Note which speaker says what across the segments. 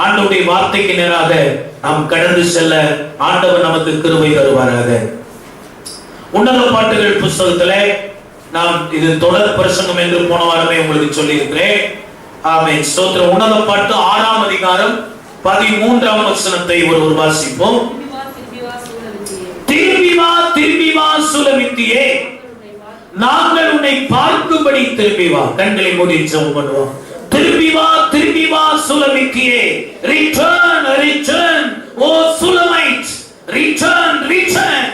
Speaker 1: ஆண்டவருடைய வார்த்தைக்கு நேராக நாம் கடந்து செல்ல ஆண்டவர் நமக்கு கிருபை தருவாராக. உன்னத பாட்டுகள் புத்தகத்திலே நாம் இது தொடர் பிரசங்கம் என்று போன வாரமே உங்களுக்கு சொல்லி இருக்கிறேன். ஆமென். ஸ்தோத்திரம். உன்னத பாட்டு 6ஆம் அதிகாரம் 13ஆம் வசனத்தை ஒருவர் வாசிப்போம். திரும்பி வா திரும்பி வா சுலமித்தியே, நாங்கள் உன்னை பார்க்கும்படி திரும்பி வா. கண்களை மூடி ஜெபம் பண்ணுவோம். திரும்பி வா சுலமித்தியே, return return o Sulamite, return return,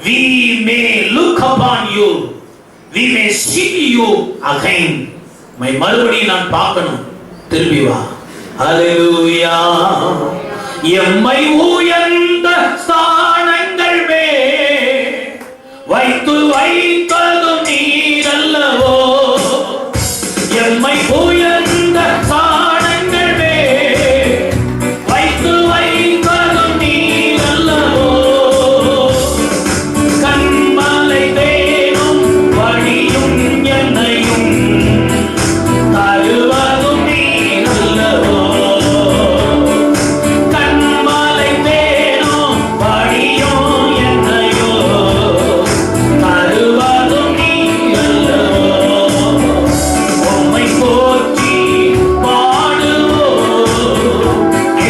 Speaker 1: we may look upon you, we may see you again. மறுபடியும் நான் பார்க்கணும், திரும்பி வா. ஹalleluya. எம்மை உயர்ந்த ஸ்தானங்கள் மேல் வைத்ததும் நீர் அல்லவோ, எம்மை உயர்ந்த ஸ்தானங்கள் மேல் வைத்ததும் நீர் அல்லவோ, கண்மலை தேனும் வழியும் என்னையும் தருவதும் நீர் அல்லவோ, கண்மலை தேனும் வழியும் என்னையோ தருவதும் நீர் அல்லவோ, உம்மை போற்றி பாடுவோம்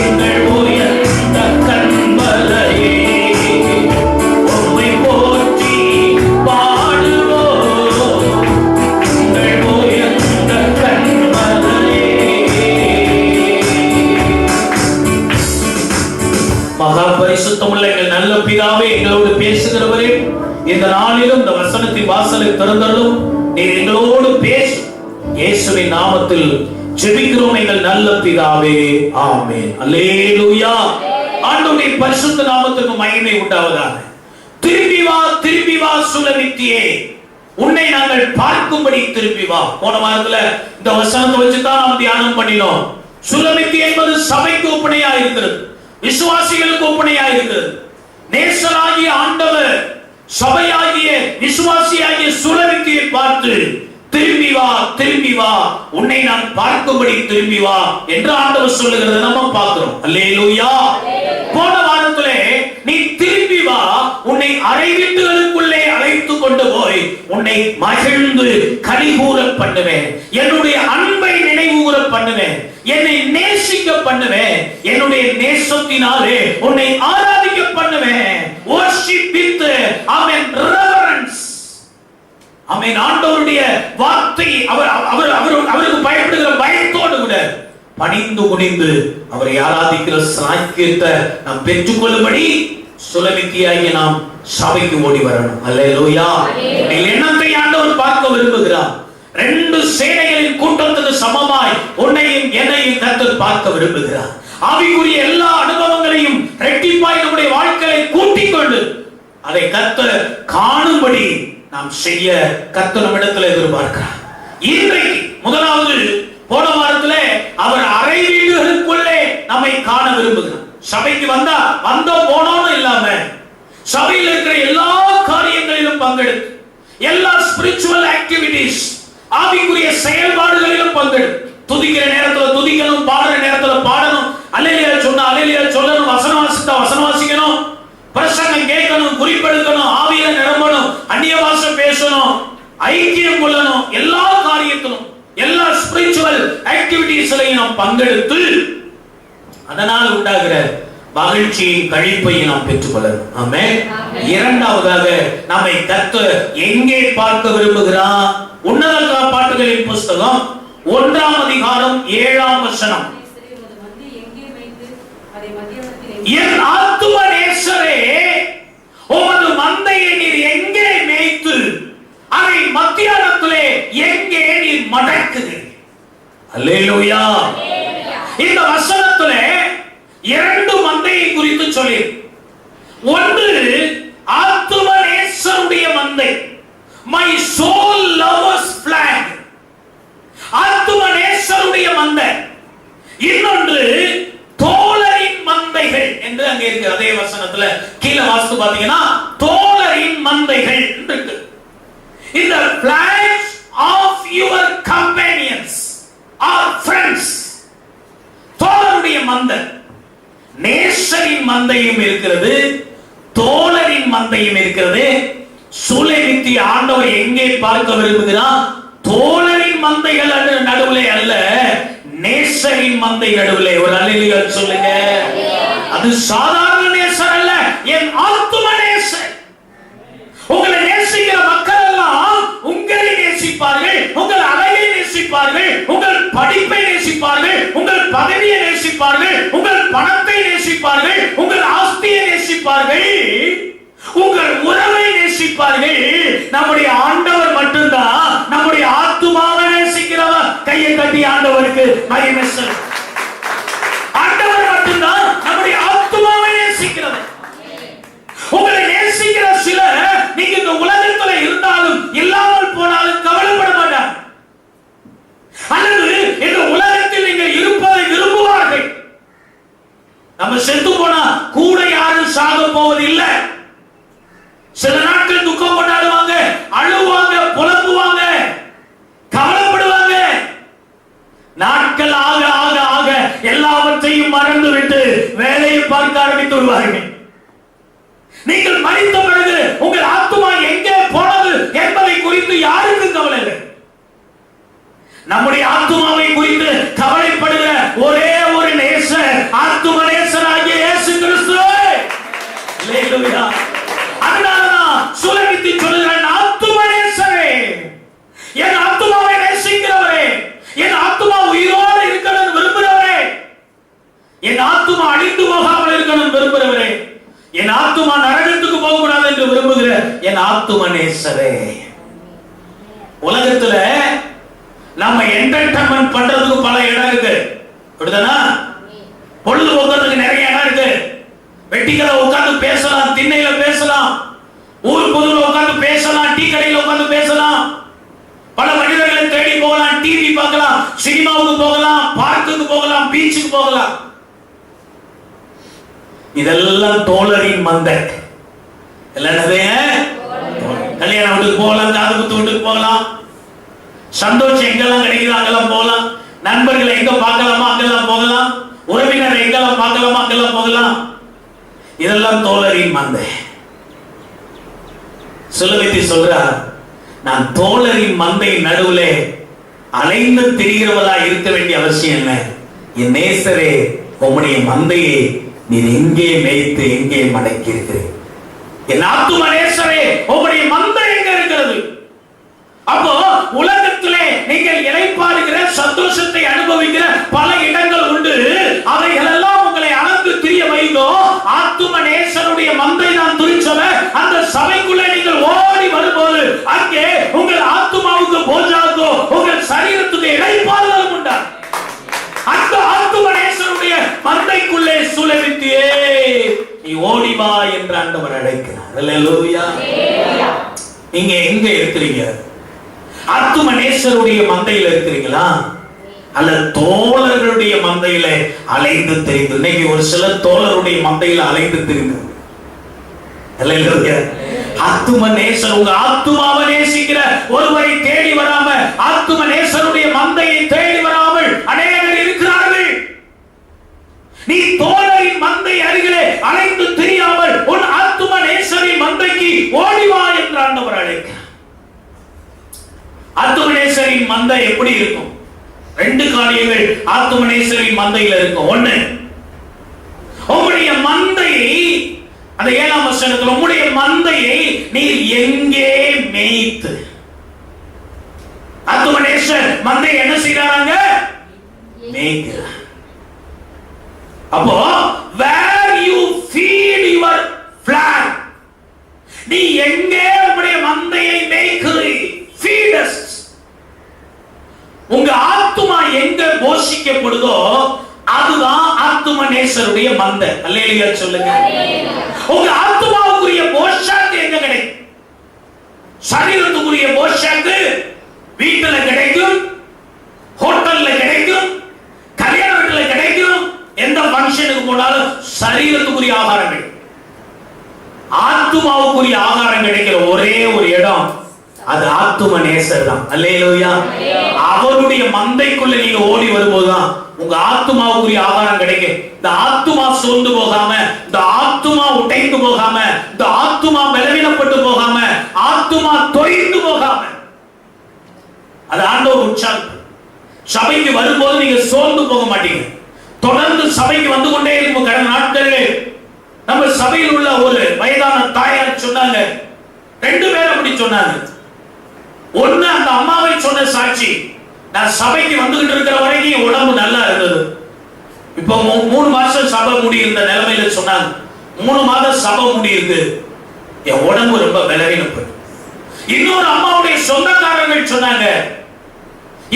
Speaker 1: எங்கள் உயர்ந்த கண்மலையே, உம்மை போற்றி பாடுவோம் எங்கள் உயர்ந்த கண்மலையே. மகா பரிசுத்தமுள்ள எங்கள் நல்ல பிதாவே, எங்களோடு பேசுகிறவரே, இந்த நாளிலும் இந்த வசனத்தின் வாசலை திறந்தருளும். நீர் எங்களோடு பேசும். இயேசுவின் நாமத்தில் ஜெபிக்கிறோம் எங்கள் நல்ல பிதாவே. ஆமென். அல்லேலூயா. ஆண்டவருடைய பரிசுத்த நாமத்துக்கு மகிமை உண்டாவதாக. திரும்பி வா சுலமித்தியே, உன்னை நாங்கள் பார்க்கும்படி திரும்பி வா. போன வாரத்துல இந்த வசனத்தை வச்சு தான் நாம் தியானம் பண்ணினோம். சுலமித்தி என்பது சபைக்கு ஒப்பனையா இருக்கிறது, விசுவாசிகளுக்கு ஒப்பனையா இருக்கிறது. நேசராகிய ஆண்டவர் சபையாகிய விசுவாசியாகிய சுலமித்தியை பார்த்து திரும்பி வா உன்னை நான் பார்க்கும்படி திரும்பி வா என்று ஆண்டவர் சொல்லுகிறதை நம்ம பார்க்கிறோம். அல்லேலூயா. போன வாரத்திலே நீ திரும்பி வா, உன்னை அறை வீட்டுகளுக்குள்ளே அழைத்து கொண்டு போய் உன்னை மகிழ்ந்து கலிகூற பண்ணுவேன், என்னுடைய அன்பை நினைவுகூற பண்ணுவேன், என்னை நேசிக்க பண்ணுவேன், என்னுடைய நேசத்தினாலே உன்னை ஆராதிக்க பண்ணுவேன். worship with amen reverence. ஆமென். ஆண்டவருடைய வார்த்தை அவருக்கு பயப்படுகிற பயத்தோடு கூட பணிந்து குனிந்து அவரை ஆராதிக்கிற சாக்கியத்தை நாம் பெற்றுக்கொள்ளும்படி சுலமித்தியாகிய நாம் சபைக்கு ஓடி வரணும். அல்லேலூயா. எண்ணத்தை ஆண்டவர் பார்க்க விரும்புகிறார். 2 சேனைகளின் கூட்டத்துக்கு சமமாய் உன்னையும் என்னையும் கர்த்தர் பார்க்க விரும்புகிறார். ஆவிக்குரிய எல்லா அனுபவங்களையும் ரெட்டிப்பாய் நம்முடைய வாழ்க்கையை கூட்டிக் கொண்டு அதை கர்த்தர் காணும்படி நாம் செய்ய கர்த்தர் நம்மிடத்தில் எதிர்பார்க்கிறார். இன்றைக்கு முதலாவது, போன வாரத்திலே அவர் அறை வீடுகளுக்குள்ளே நம்மை காண விரும்புகிறார். சபைக்கு வந்தோ போனோம் இல்லாம சபையில் இருக்கிற எல்லா காரியங்களிலும் பங்கெடுத்து, எல்லா ஸ்பிரிச்சுவல் ஆக்டிவிட்டீஸ், ஆவிக்குரிய செயல்பாடுகளிலும் பங்கெடுத்து, துதிக்கிற நேரத்துல துதிக்கணும், பாடுற நேரத்துல பாடணும், அல்லேலூயா சொன்னா அல்லேலூயா சொல்லணும், வசனம் வாசித்தா வசனம் வாசிக்கணும், பிரசங்கம் கேட்கணும், குறிப்பெடுக்கணும், ஆவியில நிரம்பணும், அந்நிய பாஷை பேசணும், ஐக்கியம் கொள்ளணும், எல்லா காரியத்திலும் எல்லா ஸ்பிரிச்சுவல் ஆக்டிவிட்டீஸ்லையும் நாம் பங்கெடுத்து அதனால் உண்டாகிற மகிழ்ச்சியின் கழிப்பை நாம் பெற்றுக்கொள்ளணும். ஆமென். இரண்டாவதாக நம்மை கர்த்தர் எங்கே பார்க்க விரும்புகிறார்? உன்னத பாட்டுகளின் புஸ்தகம் 1ஆம் அதிகாரம் 7ஆம் வசனம். என் ஆத்தும நேசரே, உமது மந்தையை நீர் எங்கே மேய்த்து அதை மத்தியானத்திலே எங்கே நீர் மடக்குகிறீர்? அல்லேலூயா. இந்த வசனத்திலே 2 மந்தையை குறித்து சொல்லி, ஒன்று ஆத்தும நேசருடைய மந்தை, my soul lovers flag, ஆத்தும நேசருடைய மந்தை. இன்னொன்று தோழரின் மந்தைகள் என்று அங்கே இருக்கு. அதே வசனத்துல கீழே வாசித்து பாத்தீங்கன்னா தோழரின் மந்தைகள் இருக்கு. இந்த flags of your companions or friends, தோழருடைய மந்தை. நேசரின் மந்தையும் இருக்கிறது, தோழரின் மந்தையும் இருக்கிறது. சுலேமித்தி ஆண்டவர் எங்கே பார்க்க விரும்புகிறார்? தோழரின் மந்தைகள் நடுவிலே அல்ல, நேசரின் மந்தை நடுவிலே. ஒரு அல்லேலூயா சொல்லுங்க. அது சாதாரண நேசர் அல்ல, என் ஆத்தும நேசர். உங்களை நேசிக்கிற மக்கள் எல்லாம் உங்களை நேசிப்பார்கள், உங்கள் அழகை நேசிப்பார்கள், உங்கள் படிப்பை நேசிப்பார்கள், உங்கள் பதவியை நேசிப்பார்கள், உங்கள் பணத்தை நேசிப்பார்கள், உங்கள் ஆஸ்தியை நேசிப்பார்கள், உங்கள் உறவை நேசிப்பார்கள். நம்முடைய ஆண்டவர் மட்டும்தான் நம்முடைய ஆத்துமாவை நேசிக்கிறவர். கையை தட்டி ஆண்டவருக்கு மகிமை செலுத்து. ஆண்டவர் மட்டும்தான் நம்முடைய ஆத்துமாவை நேசிக்கிறவர். உங்களை நேசிக்கிற சிலர் நீங்க இந்த உலகத்துல இருந்தாலும் இல்லாமல் போனாலும் கவலைப்பட மாட்டார், அல்லது இந்த உலகத்தில் நீங்கள் இருப்பதை விரும்புவார்கள். நம்ம செத்து போனா கூட யாரும் சாக போவதில்லை. சில நாட்கள் துக்கம் கொண்டாடுவாங்க, அழுவாங்க, புலம்புவாங்க, கவலைப்படுவாங்க. நாட்கள் ஆக ஆக ஆக எல்லாவற்றையும் மறந்து விட்டு வேலையை பார்க்க ஆரம்பித்து விடுவார்கள். நீங்கள் மரித்த பிறகு உங்கள் ஆத்துமா எங்கே போனது என்பதை குறித்து யாருக்கும் கவலை இல்லை. நம்முடைய ஆத்துமாவை குறித்து கவலைப்படுகிற ஒரே ஒரு நேசர் ஆத்தும நேசராகிய இயேசு கிறிஸ்து. அல்லேலூயா. அதனாலதான் சுலேமித்தி சொல்லுகிறான், ஆத்தும நேசரே, என் ஆத்துமாவை நேசிக்கிறவரே, என் ஆத்துமா உயிரோடு இருக்கணும் விரும்புகிறவரே, என் ஆத்துமா அழிந்து போகாமல் இருக்கணும் விரும்புகிறவரே, என் ஆத்துமா நரகத்துக்கு போக கூடாது என்று விரும்புகிற என் ஆத்தும நேசரே. உலகத்துல நம்ம என்டர்டைன்மெண்ட் பண்றதுக்கு பல இடம் இருக்கு, அப்படிதானா? பொழுதுபோக்குறதுக்கு நிறைய இடம் இருக்கு. வெட்டிகளை உட்கார்ந்து பேசலாம், திண்ணையில பேசலாம், ஊர் பொதுவில் உட்கார்ந்து பேசலாம், டீ கடையில் உட்கார்ந்து பேசலாம், பல மனிதர்களை தேடி போகலாம், டிவி பார்க்கலாம், சினிமாவுக்கு போகலாம், பார்க்குக்கு போகலாம், பீச்சுக்கு போகலாம். இதெல்லாம் தோழரின் மந்தை. என்னது? கல்யாண வீட்டுக்கு போகலாம், காது குத்து வீட்டுக்கு போகலாம், சந்தோஷம் எங்கெல்லாம் கிடைக்குதோ அங்கெல்லாம் போகலாம், நண்பர்களை எங்க பார்க்கலாமா அங்கெல்லாம் போகலாம், உறவினரை எங்கெல்லாம் பார்க்கலாமா அங்கெல்லாம் போகலாம். இதெல்லாம் தோழரின் மந்தை. சுலேமித்தி சொல்றார், நான் தோழரின் மந்தை நடுவிலே அலைந்து திரிகிறவளா இருக்க வேண்டிய அவசியம் என்ன? என் நேசரே, உம்முடைய மந்தையை நீர் எங்கே மேய்த்து எங்கே மடக்கி இருக்கிறேன். என் ஆத்தும நேசரே, உம்முடைய மந்தை எங்க இருக்கிறது? அப்போ உலகத்திலே நீங்கள் இளைப்பாறுகிற, சந்தோஷத்தை அனுபவிக்கிற பல இடங்கள் உண்டு. அவைகள் எல்லாம் உங்களை அளந்து திரிய வைந்தோ. ஆத்தும நேசருடைய மந்தை தான் திருச்சபை. அந்த சபைக்குள்ளே நீங்கள் ஓடி வரும்போது அங்கே உங்கள் ஆத்துமாவுக்கு போஜாக்கோ, உங்கள் சரீரத்துக்கு இளைப்பாறுதல் உண்டா. அந்த ஆத்தும நேசருடைய மந்தைக்குள்ளே சுலேமித்தியே, நீ ஓடி வா என்று ஆண்டவர் அழைக்கிறார். அல்லேலூயா. நீங்க எங்க இருக்கிறீங்க? ஆத்தும நேசருடைய மந்தையில இருக்கிறீங்களா, அல்ல தோழர்களுடைய மந்தையில அலைந்து தெரிந்து? இன்னைக்கு ஒரு சிலர் தோழருடைய மந்தையில அலைந்து தெரிந்து. அல்லேலூயா. ஆத்தும நேசர், உங்க ஆத்துமாவை நேசிக்கிற ஒருவரை தேடி வராம, ஆத்தும நேசருடைய மந்தையை தேடி வராமல் அநேகர் இருக்கிறார்கள். நீ தோழரின் மந்தை அருகிலே அலைந்து தெரியாமல் உன் ஆத்தும நேசரின் மந்தைக்கு ஓடிவா என்று ஆண்டவர் அழைக்கிறார். ஆத்தும நேசரின் மந்தை எப்படி இருக்கும்? ரெண்டு காரியங்கள் ஆத்தும நேசரின் மந்தையில இருக்கும். ஒண்ணு, உங்களுடைய மந்தையை, அந்த 7ஆம் வசனத்தில், உங்களுடைய மந்தையை நீர் எங்கே மேய்த்து. ஆத்தும நேசர் மந்தை என்ன செய்றாங்க? மேய்க்கிறார். அப்போ where you feed your flock, நீ எங்கே உங்களுடைய மந்தையை மேய்க்கிறீ? feed us. உங்க ஆத்துமா எங்க போஷிக்கப்படுதோ அதுதான் ஆத்தும நேசருடைய மந்தை. அல்லேலூயா சொல்லுங்க. உங்க ஆத்துமாவுக்குரிய போஷாக்கு எங்க கிடைக்கும்? சரீரத்துக்குரிய போஷாக்கு வீட்டுல கிடைக்கும், ஹோட்டல்ல கிடைக்கும், கல்யாண வீட்டுல கிடைக்கும். எந்த ஃபங்க்ஷனுக்கு போனாலும் சரீரத்துக்குரிய ஆகாரம் கிடைக்கும். ஆத்துமாவுக்குரிய ஆகாரம் கிடைக்கிற ஒரே ஒரு இடம் அது ஆத்தும நேசர் தான். அல்லேலூயா. அவருடைய மந்தைக்குள்ள நீங்க ஓடி வரும்போதுதான் உங்க ஆத்துமாவுக்குரிய ஆகாரம் கிடைக்கும். இந்த ஆத்துமா சோர்ந்து போகாம, இந்த ஆத்துமா உடைந்து போகாம, இந்த ஆத்துமா பலவீனப்பட்டு போகாம, ஆத்துமா தொய்ந்து போகாம, அது ஆண்டவர் உற்சாகம். சபைக்கு வரும்போது நீங்க சோர்ந்து போக மாட்டீங்க. தொடர்ந்து சபைக்கு வந்து கொண்டே இருக்கும். கடந்த நாட்களிலே நம்ம சபையில் உள்ள ஒரு வயதான தாயார் சொன்னாங்க, 2 பேர் அப்படி சொன்னாங்க. ஒண்ணு, அந்த அம்மாவை சொன்ன சாட்சி, நான் சபைக்கு வந்துகிட்டு இருக்கிற வரைக்கும் உடம்பு நல்லா இருந்தது. இப்போ 3 மாசம் சபை முடி இருந்த நிலைமையில சொன்னாங்க, 3 மாதம் சபை முடி இருக்கு, என் உடம்பு ரொம்ப பலவீனப்படும். இன்னொரு அம்மாவுடைய சொந்தக்காரர்கள் சொன்னாங்க,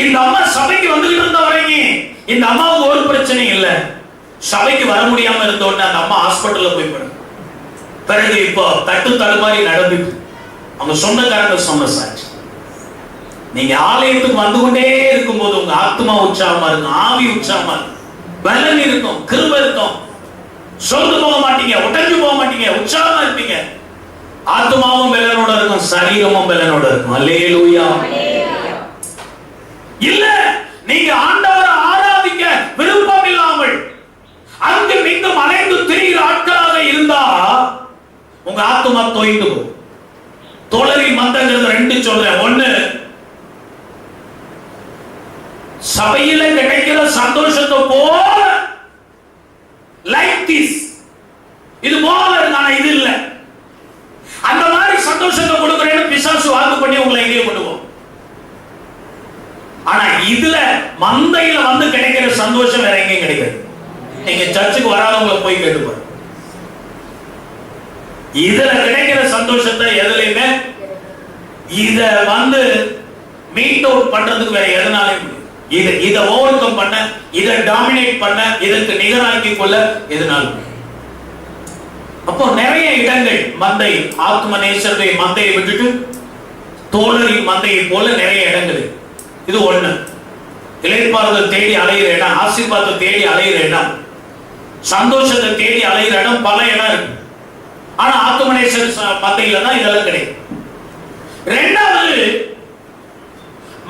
Speaker 1: இந்த அம்மா சபைக்கு வந்துகிட்டு இருந்த வரைக்கும் இந்த அம்மாவுக்கு ஒரு பிரச்சனை இல்லை, சபைக்கு வர முடியாம இருந்த உடனே அந்த அம்மா ஹாஸ்பிட்டல்ல போய் படுது. பிறகு இப்போ தட்டு தடுமாறி நடந்துட்டு அவங்க சொந்தக்காரங்க சொன்ன சாட்சி. நீங்க ஆலயத்துக்கு வந்து கொண்டே இருக்கும் போது உங்க ஆத்மா உற்சாகமா இருக்கும், ஆவி உற்சாகமா இருக்கும், பலன் இருக்கும், கிருபை இருக்கும், சோர்ந்து போக மாட்டீங்க, உடைஞ்சு போக மாட்டீங்க, உற்சாகமா இருப்பீங்க. ஆத்மாவும் பலனோட இருக்கும், சரீரமும் பலனோட இருக்கும். அல்லேலூயா. இல்ல, நீங்க ஆண்டவரை ஆராதிக்க விருப்பம் இல்லாமல் அங்கு மீண்டும் அலைந்து திரிகிற ஆட்களாக இருந்தா உங்க ஆத்மா தோய்ந்து போகும். தோழரி மந்தங்கிறது 2 சொல்றேன். 1, சபையில கிடைக்கிற சந்தோஷத்தை போல லைக் திஸ், இது போல இருக்கான இது இல்ல, அந்த மாதிரி சந்தோஷத்தை கொடுக்கிறேன்னு பிசாசு வாக்கு பண்ணி உங்களை எங்கேயும் கொண்டு போகும். ஆனா இதுல மந்தையில வந்து கிடைக்கிற சந்தோஷம் வேற எங்கேயும் கிடைக்காது. நீங்க சர்ச்சுக்கு வராதவங்களை போய் கேட்டுப்பாரு, இதுல கிடைக்கிற சந்தோஷத்தை எதுலையுமே இத வந்து மீட் அவுட் பண்றதுக்கு வேற எதனாலையும் இத ஓவர் கம் பண்ண, இத டாமினேட் பண்ண, இதற்கு நிகராக்கி கொள்ள எதனாலும். அப்போ நிறைய இடங்கள் மந்தை, ஆத்ம நேசருடைய மந்தையை விட்டுட்டு தோழரின் மந்தையை போல நிறைய இடங்கள். இது 1. இளைப்பாறுதல் தேடி அலைகிற இடம், ஆசீர்வாதத்தை தேடி அலைகிற இடம், சந்தோஷத்தை தேடி அலைகிற இடம் பல இடம் இருக்கு. ஆனா ஆத்துமநேசர் மந்தையில தான் இதெல்லாம் கிடைக்கும். 2வது,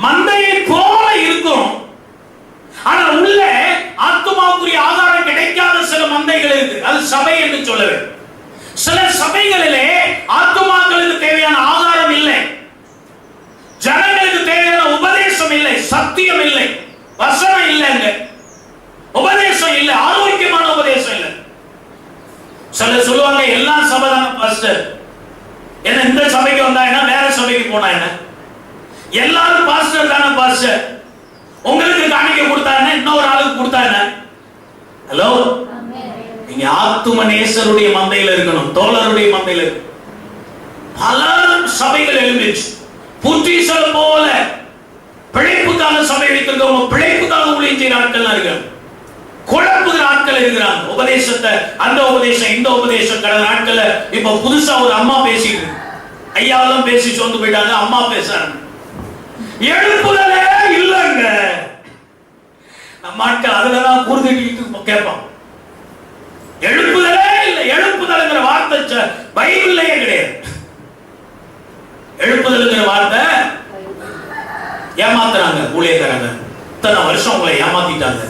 Speaker 1: மந்தையை போல இருக்கும், ஆனா உள்ள ஆத்துமாவுக்குரிய ஆதாரம் கிடைக்காத சில மந்தைகள் இருக்கு. அது சபை என்று சொல்லவே. சில சபைகளிலே ஆத்துமாக்களுக்கு தேவையான ஆதாரம் இல்லை, ஜனங்களுக்கு தேவையான உபதேசம் இல்லை, சத்தியம் இல்லை, வசனம் இல்லைங்க, உபதேசம் இல்லை, ஆரோக்கியமான உபதேசம் இல்லை. சிலர் சொல்லுவாங்க, எல்லா சபைதான பாஸ்டர், என்ன இந்த சபைக்கு வந்தா என்ன, வேற சபைக்கு போனா என்ன, எல்லாரும் பாஸ்டர் தானே பாஸ்டர், உங்களுக்கு காணிக்கை கொடுத்தா என்ன, இன்னொரு ஆளுக்கு கொடுத்தா என்ன. ஹலோ, நீங்க ஆத்தும நேசருடைய மந்தையில இருக்கணும், தோழருடைய மந்தையில இருக்கணும். பல சபைகள் எழும்பிச்சு, புத்திசல் போல பிழைப்புக்காக சபை வைத்திருக்கவங்க பிழைப்புக்காக ஊழியம் செய்கிற ஆட்கள் இருக்காங்க, குழப்புகிற ஆட்கள் இருக்கிறாங்க. உபதேசத்தை அந்த உபதேசம் இந்த உபதேசம். கடந்த நாட்கள்ல இப்ப புதுசா ஒரு அம்மா பேசிட்டு, ஐயாவெல்லாம் பேசி சொந்து போயிட்டாங்க, அம்மா பேசுறாங்க, எழுப்புதலே இல்லைங்க. நம்ம ஆட்கள் அதுலதான் கூறுகிட்டு கேட்பான், எழுப்புதலே இல்லை. எழுப்புதல்ங்கிற வார்த்தை பைபிள்லயே கிடையாது. எழுப்புதல்ங்கிற வார்த்தை ஏமாத்துறாங்க ஊழியக்காரங்க. இத்தனை வருஷம் உங்களை ஏமாத்திட்டாங்க.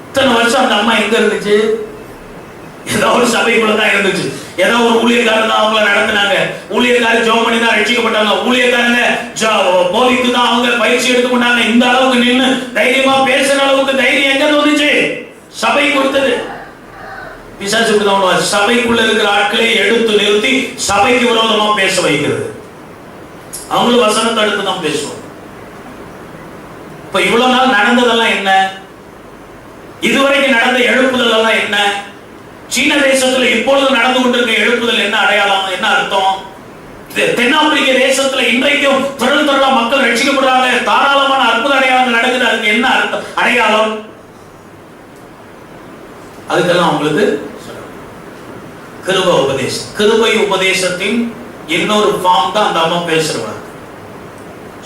Speaker 1: இத்தனை வருஷம் அந்த அம்மா எங்க இருந்துச்சு? ஏதோ ஒரு சபைக்குள்ளதான் இருந்துச்சு, ஏதோ ஒரு ஊழியக்காரர் தான் அவங்கள நடத்தினாங்க, ஊழியக்காரர் ஜெபம் பண்ணி தான் ரட்சிக்கப்பட்டாங்க, ஊழியக்காரங்க போதித்து தான் அவங்க பயிற்சி எடுத்துக்கொண்டாங்க. இந்த அளவுக்கு நின்று தைரியமா பேசுற அளவுக்கு தைரியம் எங்க வந்துச்சு? சபை கொடுத்தது. பிசாசு சபைக்குள்ள இருக்கிற ஆட்களை எடுத்து நிறுத்தி சபைக்கு விரோதமா பேச வைக்கிறது. அவங்களும் வசனத்தை எடுத்து தான் பேசுவோம். இப்ப இவ்வளவு நாள் நடந்ததெல்லாம் என்ன? இதுவரைக்கும் நடந்த எழுப்புதல் எல்லாம் என்ன? சீன தேசத்துல இப்பொழுது நடந்து கொண்டிருக்க எழுப்புதல் என்ன அடையாளம், என்ன அர்த்தம்? தென்னாப்பிரிக்க தேசத்துல இன்றைக்கும் திரள் திரளா மக்கள் ரட்சிக்கப்படுறாங்க, தாராளமான அற்புத அடையாளங்கள் நடக்குது. அதுக்கு என்ன அர்த்தம், அடையாளம்? அதுக்கெல்லாம் அவங்களுக்கு கிருபை உபதேசம். கிருபை உபதேசத்தின் இன்னொரு ஃபார்ம் தான் அந்த அம்மா பேசுறாங்க.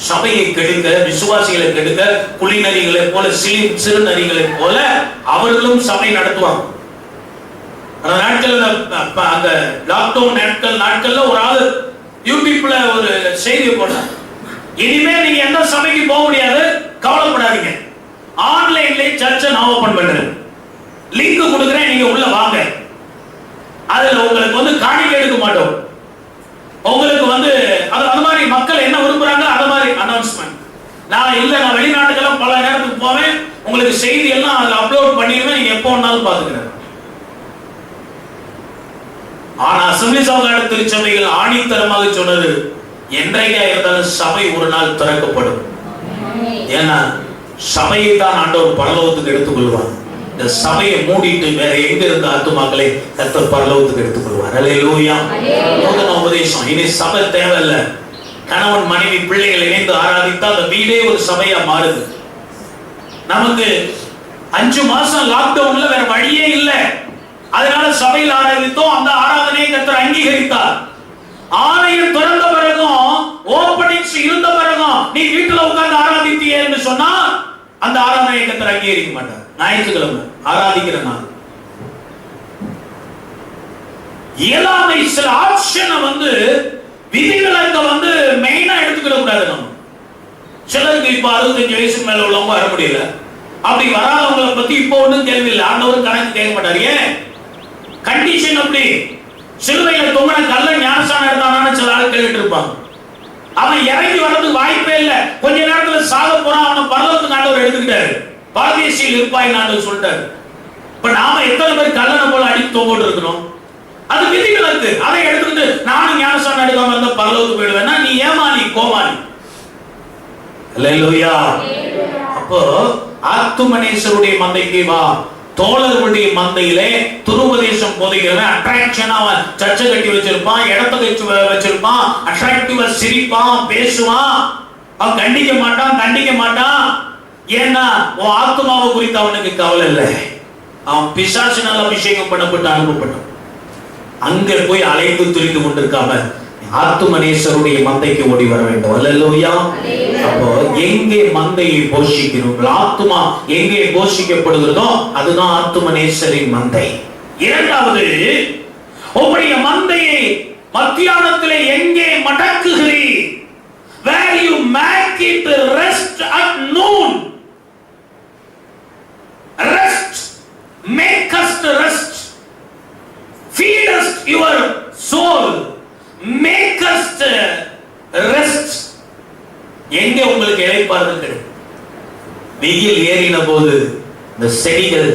Speaker 1: சபையை கெடுக்க, விசுவாசிகளை கெடுக்க, குளிநரிகளை போல சிறு நரிகளை போல அவர்களும் சபை நடத்துவாங்க. அந்த நாட்கள்ல, அந்த லாக்டவுன் நாட்கள்ல ஒரு ஆளு யூடியூப்ல ஒரு செய்தி போட்டார், இனிமே நீங்க எந்த சபைக்கு போக முடியாது, கவலைப்படாதீங்க, ஆன்லைன்ல சர்ச்சை நான் ஓபன் பண்றேன், லிங்க் கொடுக்குறேன், நீங்க உள்ள வாங்க. அதுல உங்களுக்கு காணிக்கை எடுக்க மாட்டோம். உங்களுக்கு அது மாதிரி மக்கள் என்ன விரும்புறாங்க அது மாதிரி அனௌன்ஸ்மெண்ட். நான் வெளிநாட்டுக்கெல்லாம் பல நேரத்துக்கு போவேன், உங்களுக்கு செய்தி எல்லாம் அதுல அப்லோட் பண்ணிடுவேன், நீங்க எப்போ வேணாலும் பாத்துக்கிறேன். ஆனா அசெம்பிளிஸ் ஆஃப் காட் திருச்சபைகள் ஆணித்தரமாக சொன்னது, என்றைக்கா இருந்தாலும் சபை ஒரு நாள் திறக்கப்படும். ஏன்னா சபையை தான் ஆண்டவர் பரலோகத்துக்கு எடுத்துக்கொள்வார். இந்த சபையை மூடிட்டு வேற எங்க இருந்த ஆத்துமாக்களை கர்த்தர் பரலோகத்துக்கு எடுத்துக்கொள்வார். அல்லேலூயா. நூதன உபதேசம். இனி சபை தேவையில்லை. கணவன் மனைவி பிள்ளைகள் இணைந்து ஆராதித்தா அந்த வீடே ஒரு சபையா மாறுது. நமக்கு 5 மாசம் லாக்டவுன்ல வேற வழியே இல்லை, அதனால சபையில் ஆராதித்தோம். அந்த ஆராதனையை கர்த்தர் அங்கீகரித்தார். ஆலயம் திறந்த பிறகும் ஓபனிங்ஸ் இருந்த பிறகும் நீ வீட்டுல உட்கார்ந்து ஆராதித்தியே என்று சொன்னா அந்த ஆராதனையை கர்த்தர் அங்கீகரிக்க மாட்டார். ஞாயிற்றுக்கிழமை ஆராதிக்கிற நாள் இயலாமை சில ஆப்ஷனை விதிவிலக்க மெயினா எடுத்துக்கிட கூடாது. நம்ம சிலருக்கு இப்ப 65 வயசுக்கு மேல உள்ளவங்க வர முடியல. அப்படி வராதவங்களை பத்தி இப்ப ஒண்ணும் கேள்வி இல்லை, ஆண்டவர் கணக்கு கேட்க மாட்டாரு. ஏன் கண்டிஷன் அப்படி? சிலுவையில தொங்கின கல்ல ஞானசானம் எடுத்தானு சில ஆள் கேட்டுட்டு இருப்பாங்க. அவன் இறங்கி வர்றதுக்கு வாய்ப்பே இல்லை. கொஞ்ச நேரத்துல சாக போறான், அவனை பரலோகத்துக்கு ஆண்டவர் எடுத்துக்கிட்டாரு. பரதேசியில் இருப்பாய் ஆண்டவர் சொல்லிட்டாரு. இப்ப நாம எத்தனை பேர் கல்லனை போல அடித்து தொங்கிட்டு இருக்கிறோம்? அது விதிவிலக்கு. அதை எடுத்துக்கிட்டு நானும் ஞானசானம் எடுக்காம இருந்தா பரலோகத்துக்கு போயிடுவேன்னா நீ ஏமாளி, கோமாளி. அல்லேலூயா. அப்போ ஆத்துமனேசருடைய மந்தைக்கு வா, தோழர்களுடைய மந்தையிலே துருபதேசம் போதிக்கிறவன் அட்ராக்ஷனா சர்ச்சை கட்டி வச்சிருப்பான், இடத்தை வச்சிருப்பான், அட்ராக்டிவா சிரிப்பான், பேசுவான். அவன் கண்டிக்க மாட்டான். ஏன்னா உன் ஆத்மாவை குறித்து அவனுக்கு கவலை இல்லை. அவன் பிசாசினால் அபிஷேகம் பண்ணப்பட்டு அனுப்பப்பட்டான். அங்க போய் அலைந்து திரிந்து கொண்டிருக்காம ஆத்துமனேசருடைய மந்தைக்கு ஓடி வர வேண்டும். அல்லேலூயா. அப்போ எங்கே மந்தையை போஷிக்கிறோம், ஆத்துமா எங்கே போஷிக்கப்படுகிறதோ அதுதான் ஆத்துமனேசரின் மந்தை. இரண்டாவது, உங்களுடைய மந்தையை மத்தியானத்திலே எங்கே மடக்குகிறீர்? Where you make it rest at noon. Rest, make us to rest, feed us your soul, make us to rest. எங்கே உங்களுக்கு இளைப்பாறுதல் கிடைக்கும்? வெயில் ஏறின போது இந்த செடிகள்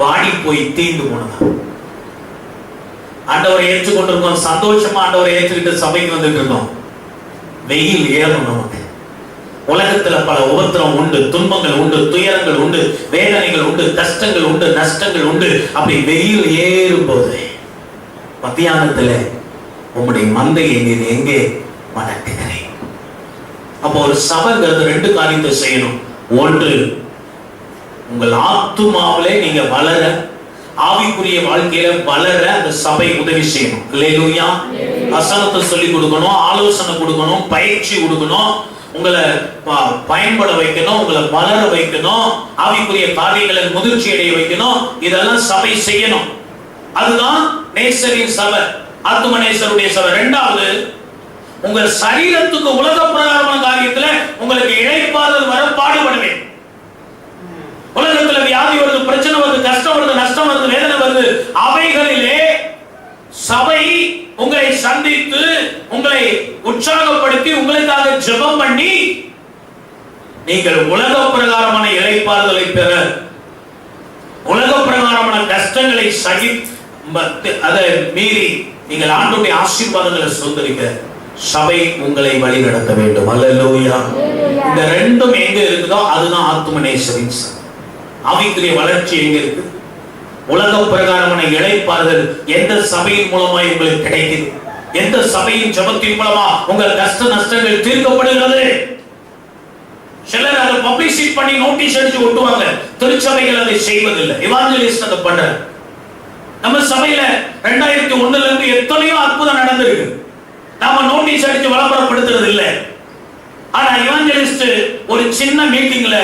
Speaker 1: வாடி போய் தீந்து போனதா? ஆண்டவரை ஏற்றுக்கொண்டிருக்கோம், சந்தோஷமா ஆண்டவரை ஏற்றுக்கிட்டு சபைக்கு வந்துட்டு இருக்கோம். வெயில் ஏறும். நமக்கு உலகத்துல பல உபத்திரம் உண்டு, துன்பங்கள் உண்டு, துயரங்கள் உண்டு, வேதனைகள் உண்டு, கஷ்டங்கள் உண்டு, நஷ்டங்கள் உண்டு. அப்படி வெயில் ஏறும் போது மத்தியானத்துல உங்களுடைய மந்தையை நீர் எங்கே மடக்குகிறேன்? அப்போ ஒரு சபைங்கிறது 2 காரியத்தை செய்யணும். ஒன்று, உங்கள் ஆத்துமாவிலே நீங்க வளர, ஆவிக்குரிய வாழ்க்கையில வளர அந்த சபை உதவி செய்யணும். அல்லேலூயா. வசனத்தை சொல்லி கொடுக்கணும், ஆலோசனை கொடுக்கணும், பயிற்சி கொடுக்கணும், உங்களை பயன்பட வைக்கணும், உங்களை வளர வைக்கணும், ஆவிக்குரிய காரியங்களை முதிர்ச்சி அடைய வைக்கணும். இதெல்லாம் சபை செய்யணும். அதுதான் நேசரின் சபை, ஆத்துமனேசருடைய சபை. இரண்டாவது, உங்கள் சரீரத்துக்கு உலக பிரகாரமான காரியத்துல உங்களுக்கு இளைப்பாறுதல் வர பாடுபடுவேன். உலகத்துல வியாதி வருது, பிரச்சனை வருது, கஷ்டம் வருது, நஷ்டம் வருது, வேதனை வருது. அவைகளிலே சபை உங்களை சந்தித்து, உங்களை உற்சாகப்படுத்தி, உங்களுக்காக ஜெபம் பண்ணி நீங்கள் உலக பிரகாரமான இளைப்பாறுதலை பெற, உலக பிரகாரமான கஷ்டங்களை அதை மீறி நீங்கள் ஆண்டவருடைய ஆசீர்வாதங்களை சுதந்திரிக்க சபை உங்களை வழி நடத்த வேண்டும். அல்லேலூயா. இந்த 2ம் எங்க இருக்குதோ அதுதான் ஆத்துமனேசரின் சபை. ஆவிக்குரிய வளர்ச்சி எங்க இருக்கு? உலக பிரகாரமான இளைப்பாறுதல் எந்த சபையின் மூலமாய் உங்களுக்கு கிடைக்குது? எந்த சபையின் ஜெபத்தின் மூலமா உங்கள் கஷ்ட நஷ்டங்கள் தீர்க்கப்படுகிறது? சிலர் அதை பப்ளிசிட்டி பண்ணி நோட்டீஸ் அடிச்சு ஒட்டுவாங்க. திருச்சபைகள் அதை செய்வதில்லை. எவாஞ்சலிஸ்ட் அதை பண்ற. நம்ம சபையில 2001ல இருந்து எத்தனையோ அற்புதம் நடந்திருக்கு. நாம நோட்டீஸ் அடிச்சு விளம்பரப்படுத்துறது இல்லை. ஆனா எவாஞ்சலிஸ்ட் ஒரு சின்ன மீட்டிங்ல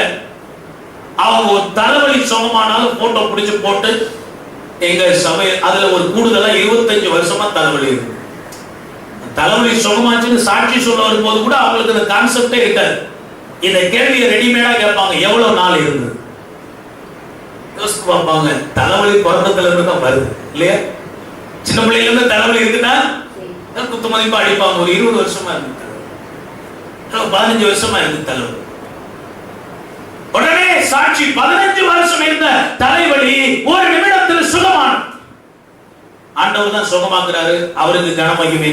Speaker 1: அவங்க ஒரு தலைவலி சுகமானாலும் போட்டோ பிடிச்சு போட்டு எங்க சபை அதுல ஒரு கூடுதலா 25 வருஷமா தலைவலி இருக்கு. தலைவலி சுகமாச்சுன்னு சாட்சி சொல்ல வரும்போது கூட அவங்களுக்கு அந்த கான்செப்டே இருக்காது. இந்த கேள்வியை ரெடிமேடா கேட்பாங்க, எவ்வளவு நாள் இருந்தது யோசிச்சு பார்ப்பாங்க. தலைவலி பிறந்ததுல இருந்து தான் வருது இல்லையா? சின்ன பிள்ளைல இருந்து தலைவலி இருக்குன்னா குத்து மதிப்பா அடிப்பாங்க. ஒரு 20 வருஷமா இருக்கு, 15 வருஷமா இருக்கு தலைவலி. உடனே சாட்சி 15 வருஷம் இருந்த தலைவலி ஒரு நிமிடத்தில் சுகமான ஆண்டவர் தான் சுகமாக்குறாரு. அவருக்கு கனமகிமை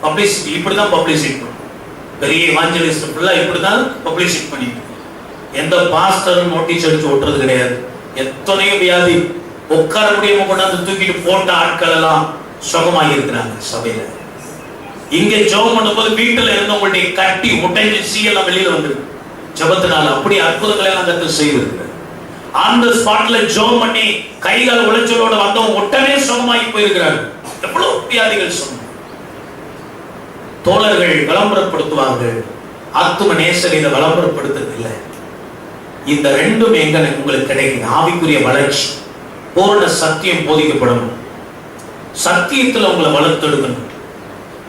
Speaker 1: பப்ளிசிட்டி. இப்படிதான் பப்ளிசிட்டி பெரிய எவாஞ்சலிஸ்ட் ஃபுல்லா இப்படிதான் பப்ளிசிட்டி பண்ணி. எந்த பாஸ்டரும் நோட்டீஸ் அடிச்சு ஓட்டுறது கிடையாது. எத்தனையோ வியாதி உட்கார முடியாம கொண்டாந்து தூக்கிட்டு போட்ட ஆட்கள் எல்லாம் சுகமாகி இருக்கிறாங்க சபையில. இங்க ஜெபம் பண்ணும்போது வீட்டுல இருந்தவங்களுடைய கட்டி முட்டைஞ்சு சீயெல்லாம் வெளியில வந்துருக்கு ஜெபத்தினால. அப்படி அற்புதங்களை எல்லாம் கத்து செய்திருக்கு. அந்த ஸ்பாட்ல ஜெபம் பண்ணி கைகால் உளைச்சலோட வந்தவங்க ஒட்டவே சுகமாகி போயிருக்கிறாங்க. எவ்வளவு வியாதிகள் சொன்ன தோழர்கள் விளம்பரப்படுத்துவார்கள். ஆத்தும நேசர் இதை விளம்பரப்படுத்துறது இல்லை. இந்த ரெண்டும் எங்க உங்களுக்கு கிடைக்குது? ஆவிக்குரிய வளர்ச்சி, பூரண சத்தியம் போதிக்கப்படணும், சத்தியத்துல உங்களை வளர்த்தெடுக்கணும்.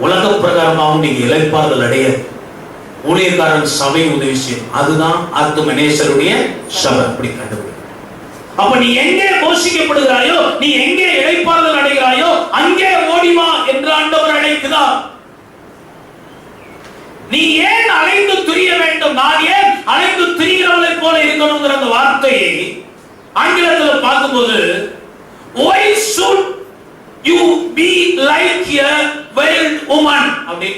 Speaker 1: உலக பிரகாரமாகவும் நீங்க இளைப்பாறுதல் அடைய ஊழியக்காரன் சபை உதவி செய்யும். அதுதான் ஆத்தும நேசருடைய சபை. அப்படி கண்டுபிடி. அப்ப நீ எங்கே போஷிக்கப்படுகிறாயோ, நீ எங்கே இளைப்பாறுதல் அடைகிறாயோ அங்கே ஓடிவா என்று ஆண்டவர் அழைக்கிறார். நீ ஏன் அலைந்து திரிய வேண்டும்? நான் ஏன் அலைந்து திரிகிறவளை போல இருக்கணுங்கிற அந்த வார்த்தையை ஆங்கிலத்தில் பார்க்கும்போது why should you be like a wild woman அப்படி.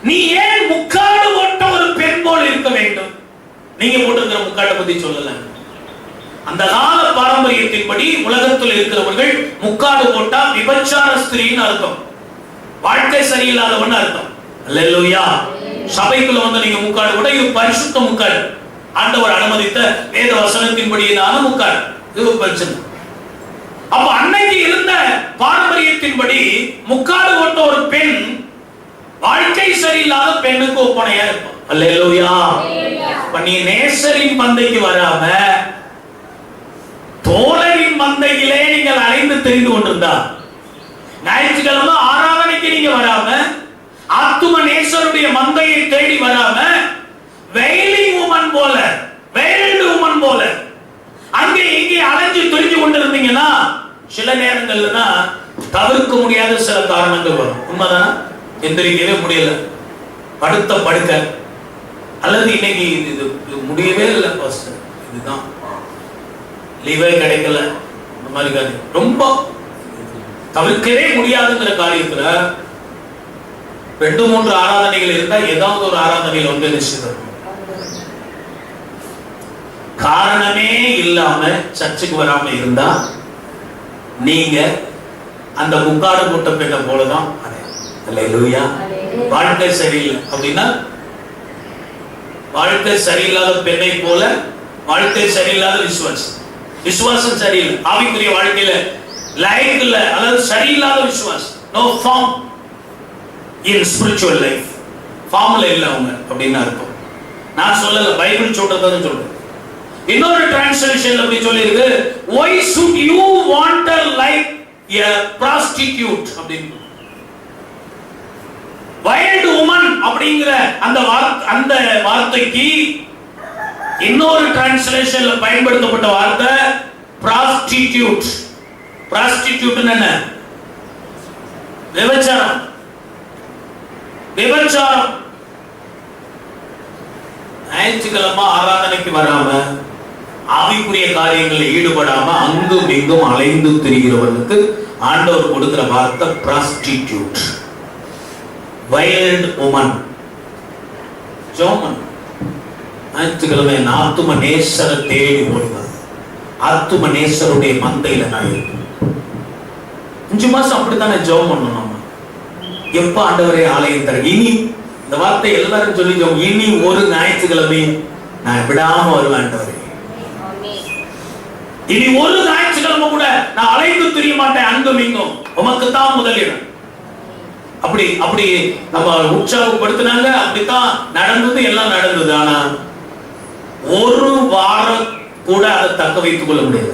Speaker 1: நீ ஏன் முக்காடு போட்ட ஒரு பெண் போல் இருக்க வேண்டும்? நீங்க போட்டிருக்கிற முக்காட்டை பத்தி சொல்லல. அந்த கால பாரம்பரியத்தின்படி உலகத்தில் இருக்கிறவர்கள் முக்காடு போட்டா விபச்சார ஸ்திரீன்னு அர்த்தம், வாழ்க்கை சரியில்லாதவன் அர்த்தம். அல்லேலூயா. சபைக்குள்ள வந்து நீங்க முக்காடு போட்டா இது பரிசுத்த முக்காடு, ஆண்டவர் அனுமதித்த வேத வசனத்தின்படியான முக்காடு. இது பிரச்சனை. அப்ப அன்னைக்கு இருந்த பாரம்பரியத்தின்படி முக்காடு போட்ட ஒரு பெண் வாழ்க்கை சரியில்லாத பெண்ணுக்கு ஒப்பனையா இருக்கும். அல்லேலூயா. நீ நேசரின் மந்தைக்கு வராம தோழரின் மந்தையிலே நீங்கள் அலைந்து தெரிந்து கொண்டிருந்தா, ஞாயிற்றுக்கிழமை ஆராதனைக்கு நீங்க வராம, ஆத்தும நேசருடைய மந்தையை தேடி வராம, வெயிலிங் உமன் போல, வெயில்டு உமன் போல அங்கே இங்கே அலைஞ்சு தெரிஞ்சு கொண்டிருந்தீங்கன்னா சில நேரங்கள்ல தவிர்க்க முடியாத சில காரணங்கள் வரும். உண்மைதானா? எந்திரிக்கவே முடியல, படுத்த படுக்க, அல்லது இன்னைக்கு இது முடியவே இல்லை, இதுதான் லீவே கிடைக்கல, இந்த மாதிரி காரியம் ரொம்ப தவிர்க்கவே முடியாதுங்கிற காரியத்துல 2-3 ஆராதனைகள் இருந்தா ஏதாவது ஒரு ஆராதனையில் வந்து நிச்சயம் காரணமே இல்லாம சர்ச்சுக்கு வராம இருந்தா நீங்க அந்த முக்காடு போட்ட பெண்ணை போலதான். அல்லேலூயா. வாழ்க்கை சரியில்லை அப்படின்னா, வாழ்க்கை சரியில்லாத பெண்ணை போல வாழ்க்கை சரியில்லாத விசுவாசம், விசுவாசம் சரியில்லை, ஆவிக்குரிய வாழ்க்கையில லைஃப் இல்ல, அதாவது சரியில்லாத விசுவாசம். No form in spiritual life, ஃபார்ம்ல இல்ல அவங்க அப்படின்னு அர்த்தம். நான் சொல்லல, பைபிள் சொல்றதுன்னு சொல்றேன். இன்னொரு டிரான்ஸ்லேஷன்ல அப்படி சொல்லி இருக்கு, why should you want her like a prostitute அப்படின்னு. wild woman அப்படிங்கிற அந்த வார்த்தைக்கு இன்னொரு டிரான்ஸ்லேஷன்ல பயன்படுத்தப்பட்ட வார்த்தை prostitute. prostitute என்ன? விபச்சாரம். விபச்சாரம். ஞாயிற்றுக்கிழமை ஆராதனைக்கு வராம, ஆவிக்குரிய காரியங்களில் ஈடுபடாம அங்கும் இங்கும் அலைந்து திரிகிறவர்களுக்கு ஆண்டவர் கொடுக்கிற வார்த்தை prostitute, wild woman. ஜோமன் ஞாயிற்றுக்கிழமை ஆத்தும நேசரை தேடி ஓடுவார். ஆத்தும நேசருடைய மந்தையில நான் இருக்கேன். 5 மாசம் அப்படித்தானே ஜெபம் பண்ணணும். நம்ம எப்ப ஆண்டவரே ஆலயம் தர, இனி இந்த வார்த்தை எல்லாரும் சொல்லி ஜெபம், இனி ஒரு ஞாயிற்றுக்கிழமை நான் விடாம வருவேன் ஆண்டவரே. இனி ஒரு ஞாயிற்றுக்கிழமை கூட நான் அலைந்து திரிய மாட்டேன், அங்கும் இங்கும் உமக்கு தான் முதலிடம். அப்படி அப்படி நம்ம உற்சாகப்படுத்தினாங்க, அப்படித்தான் நடந்தது, எல்லாம் நடந்தது. ஆனா ஒரு வாரம் கூட அதை தக்க வைத்துக் கொள்ள முடியாது.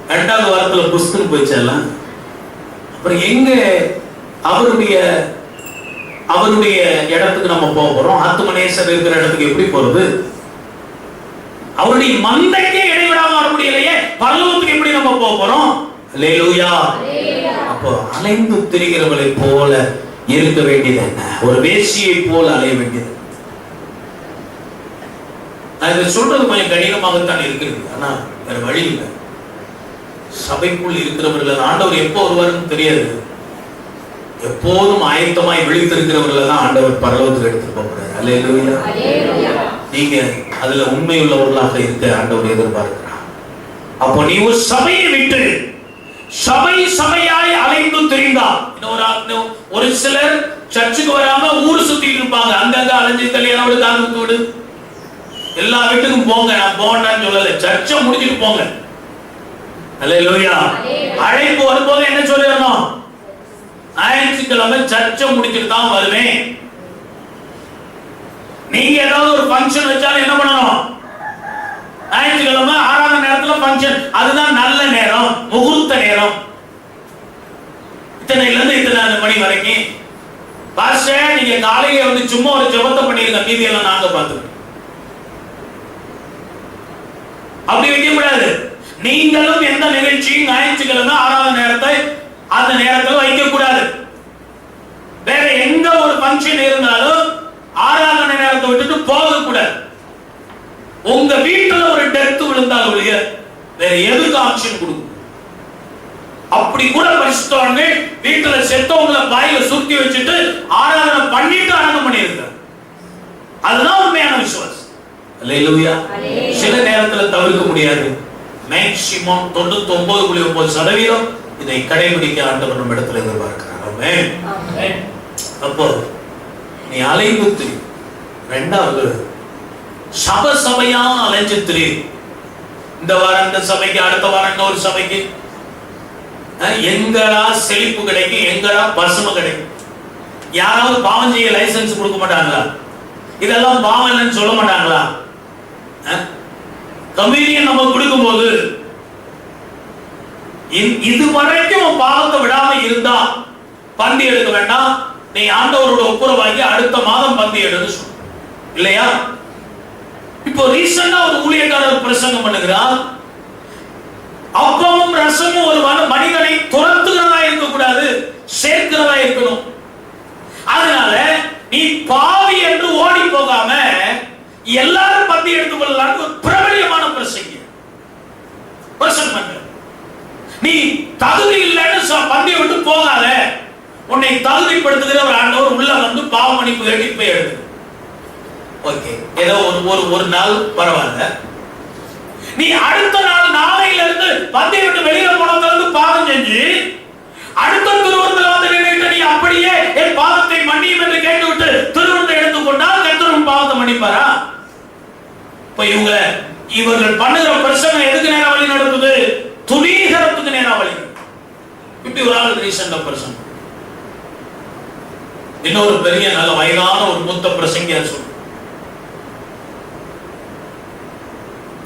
Speaker 1: 2வது வாரத்துல புஸ்தகம் போயிச்செல்லாம். அப்புறம் எங்க அவருடைய அவருடைய இடத்துக்கு நம்ம போக போறோம். ஆத்துமனேசர் இருக்கிற இடத்துக்கு எப்படி போறது? அவருடைய மந்தைக்கே இடைவிடாம வர முடியலையே, பரலோகத்துக்கு எப்படி நம்ம போக போறோம்? அல்லேலூயா. அப்போ அலைந்து திரிகிறவளை போல இருக்க வேண்டியது என்ன? ஒரு வேசியை போல அலைய வேண்டியது. நான் இதை சொல்றது கொஞ்சம் கடினமாகத்தான் இருக்கிறது, ஆனா வேற வழி இல்லை. சபைக்குள் இருக்கிறவர்கள் ஆண்டவர் எப்போ வருவாருன்னு தெரியாது. எப்போதும் ஆயத்தமாய் விழித்திருக்கிறவர்கள் தான் ஆண்டவர் பரலோகத்துக்கு எடுத்துட்டு போகிறார். அல்லேலூயா. நீங்க அதுல உண்மை உள்ளவர்களாக இருக்க ஆண்டவர் எதிர்பார்க்கிறார். அப்போ நீ ஒரு சபையை விட்டு சபையாய் அலைந்து திரிந்தா, ஒரு சிலர் சர்ச்சுக்கு வராம ஊர் சுத்தி இருப்பாங்க. அங்கங்க அலைஞ்சு கல்யாணம் காது விடு, எல்லா வீட்டுக்கும் போங்க. நான் போகணும்னு சொல்லல, சர்ச்சை முடிச்சுட்டு போங்க. அல்லேலூயா. அழைப்பு வரும்போது என்ன சொல்லிடணும்? ஞாயிற்றுக்கிழமை சர்ச்சை முடிச்சுட்டு தான் வருவேன். நீங்க ஏதாவது ஒரு ஃபங்க்ஷன் வச்சாலும் என்ன பண்ணணும்? ஞாயிற்றுக்கிழமை 6ஆம் நேரத்துல ஃபங்க்ஷன், அதுதான் நல்ல நேரம், முகூர்த்த நேரம். இத்தனைல இருந்து இத்தனை மணி வரைக்கும் பாஸ்டர் நீங்க காலையில வந்து சும்மா ஒரு ஜெபத்தை பண்ணிருங்க, மீதி எல்லாம் நாங்க பார்த்துக்கிறோம். அப்படி வைக்க கூடாது. நீங்களும் எந்த நிகழ்ச்சியும் ஞாயிற்றுக்கிழமை 6ஆம் நேரத்தை அந்த நேரத்தில் வைக்க கூடாது. வேற எங்க ஒரு ஃபங்க்ஷன் இருந்தாலும் 6ஆம் நேரத்தை விட்டுட்டு போக கூடாது. உங்க வீட்டுல ஒரு டெத் விழுந்தால் ஒழிய வேற எதுக்கு ஆப்ஷன் கொடுக்கும்? அப்படி கூட பரிசுத்தவான்கள் வீட்டுல செத்தவங்களை பாயில சுருட்டி வச்சுட்டு ஆராதனை பண்ணிட்டு அடக்கம் பண்ணியிருக்காங்க. அதுதான் உண்மையான விசுவாசம். அல்லேலூயா. சில நேரத்தில் தவிர்க்க முடியாது. மேக்சிமம் 99.9% இதை கடைபிடிக்க ஆண்டவர் நம்ம இடத்துல எதிர்பார்க்கிறார். ஆமென். அப்போ நீ அலைந்து திரி. ரெண்டாவது, சபையா அலைஞ்சு திரி. இந்த வாரம் இந்த சபைக்கு, அடுத்த வாரம் இன்னொரு சபைக்கு. எங்கடா செழிப்பு கிடைக்கும், எங்கடா பசுமை கிடைக்கும்? யாராவது பாவம் செய்ய லைசன்ஸ் கொடுக்க மாட்டாங்களா? இதெல்லாம் பாவம் இல்லைன்னு சொல்ல மாட்டாங்களா? கம்யூனியன் நம்ம கொடுக்கும் போது இதுவரைக்கும் பாவத்தை விடாம இருந்தா பந்தி எடுக்க வேண்டாம், நீ ஆண்டவரோட ஒப்புரவாகி அடுத்த மாதம் பந்தி எடுன்னு சொல்ல இல்லையா? இப்போ ரீசெண்டா ஒரு ஊழியக்காரர் பிரசங்கம் பண்ணுகிறார். அப்பமும் ரசமும் ஒரு மனிதனை துரத்துகிறதா இருக்கக்கூடாது, சேர்க்கிறதா இருக்கணும். அதனால நீ பாவி என்று ஓடி போகாம எல்லாரும் பந்தி எடுத்துக் கொள்ளலாம். ஒரு பிரபலியமான பிரசங்கம். நீ தகுதி இல்லைன்னு பந்தியை விட்டு போகாத. உன்னை தகுதிப்படுத்துகிற ஒரு ஆண்டவர் உள்ள வந்து பாவ மன்னிப்பு கேட்டு போய் எழுது. ஓகே, ஏதோ ஒரு நாள் பரவாயில்ல. நீ அடுத்த நாள் நாளையில இருந்து பந்தியை விட்டு வெளியில போனதுல இருந்து பாவம் செஞ்சு அடுத்த திருவுருவத்தில் வந்து நினைத்து நீ அப்படியே என் பாவத்தை மன்னியும் என்று கேட்டுவிட்டு திருவுருவத்தை எடுத்துக்கொண்டால் கர்த்தர் பாவத்தை மன்னிப்பாரா? இப்ப இவர்கள் பண்ணுகிற பிரச்சனை எதுக்கு நேரா வழி நடக்குது? துணிகரத்துக்கு நேரா வழி. இப்படி ஒரு ஆள் ரீசெண்டா பிரச்சனை. இன்னொரு பெரிய நல்ல வயதான ஒரு மூத்த பிரசங்கியா சொல்லு,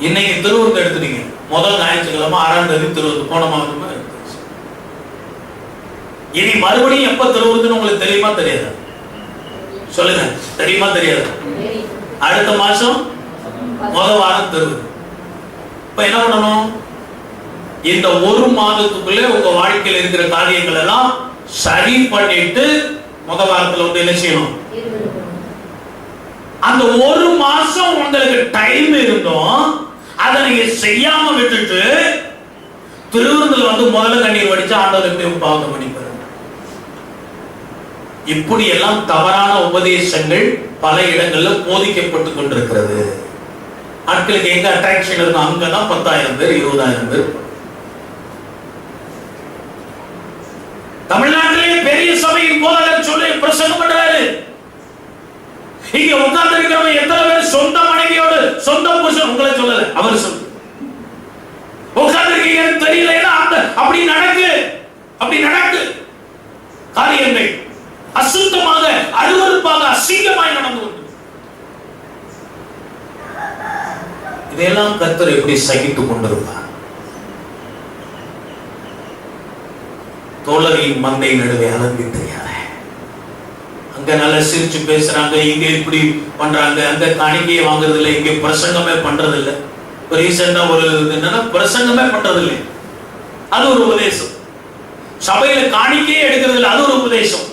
Speaker 1: இன்னைக்கு திருவுருவத்தை எடுத்துட்டீங்க, முதல் ஞாயிற்றுக்கிழமை 6ஆம் தேதி திருவுருவத்து போன மாதமா இருக்கு. இனி மறுபடியும் எப்ப திருவுருவத்துன்னு உங்களுக்கு தெரியுமா தெரியாது? சொல்லுங்க, தெரியுமா தெரியாது? அடுத்த மாசம் முதல் வாரம் திருவுருவம். இப்ப என்ன பண்ணணும்? இந்த ஒரு மாதத்துக்குள்ளே உங்க வாழ்க்கையில் இருக்கிற காரியங்கள் எல்லாம் சரி பண்ணிட்டு முதல் வாரத்துல வந்து என்ன செய்யணும்? அந்த ஒரு மாசம் உங்களுக்கு டைம் இருந்தோம், அதை நீங்க செய்யாம விட்டுட்டு திருவிருந்தில் வந்து முதல்ல கண்ணீர் வடிச்சு ஆண்டவர் எப்படி பாவத்தை மன்னிப்பாரு. இப்படி எல்லாம் தவறான உபதேசங்கள் பல இடங்கள்ல போதிக்கப்பட்டு கொண்டிருக்கிறது. ஆட்களுக்கு எங்க அட்ராக்ஷன் இருக்கும், அங்கதான் 10,000 பேர் 20,000 பேர். தமிழ்நாட்டிலே பெரிய சபையின் போதகர் சொல்லி பிரசங்கம் பண்றாரு. இங்க உட்கார்ந்து இருக்கிறவங்க எத்தனை பேர் சொந்த மனைவியோடு சொந்த புருஷன்? உங்களை சொல்லல, அவர் சொல்லு. உட்கார்ந்து இருக்கீங்கன்னு தெரியல, அப்படி நடக்கு காரியங்கள் அசுத்தமாக, அருவருப்பாக, அசிங்கமாய் நடந்து கொண்டு இதெல்லாம் கர்த்தர் எப்படி சகித்துக் கொண்டிருப்பார்? தோழரின் மந்தை நடுவே அலம்பி தெரியாத அங்க நல்லா சிரிச்சு பேசுறாங்க, இங்க இப்படி பண்றாங்க, அங்க காணிக்கையை வாங்குறது இல்லை, இங்க பிரசங்கமே பண்றது இல்லை. ரீசெண்டா ஒரு என்னன்னா பிரசங்கமே பண்றது இல்லை, அது ஒரு உபதேசம். சபையில காணிக்கையே எடுக்கிறது இல்லை, அது ஒரு உபதேசம்.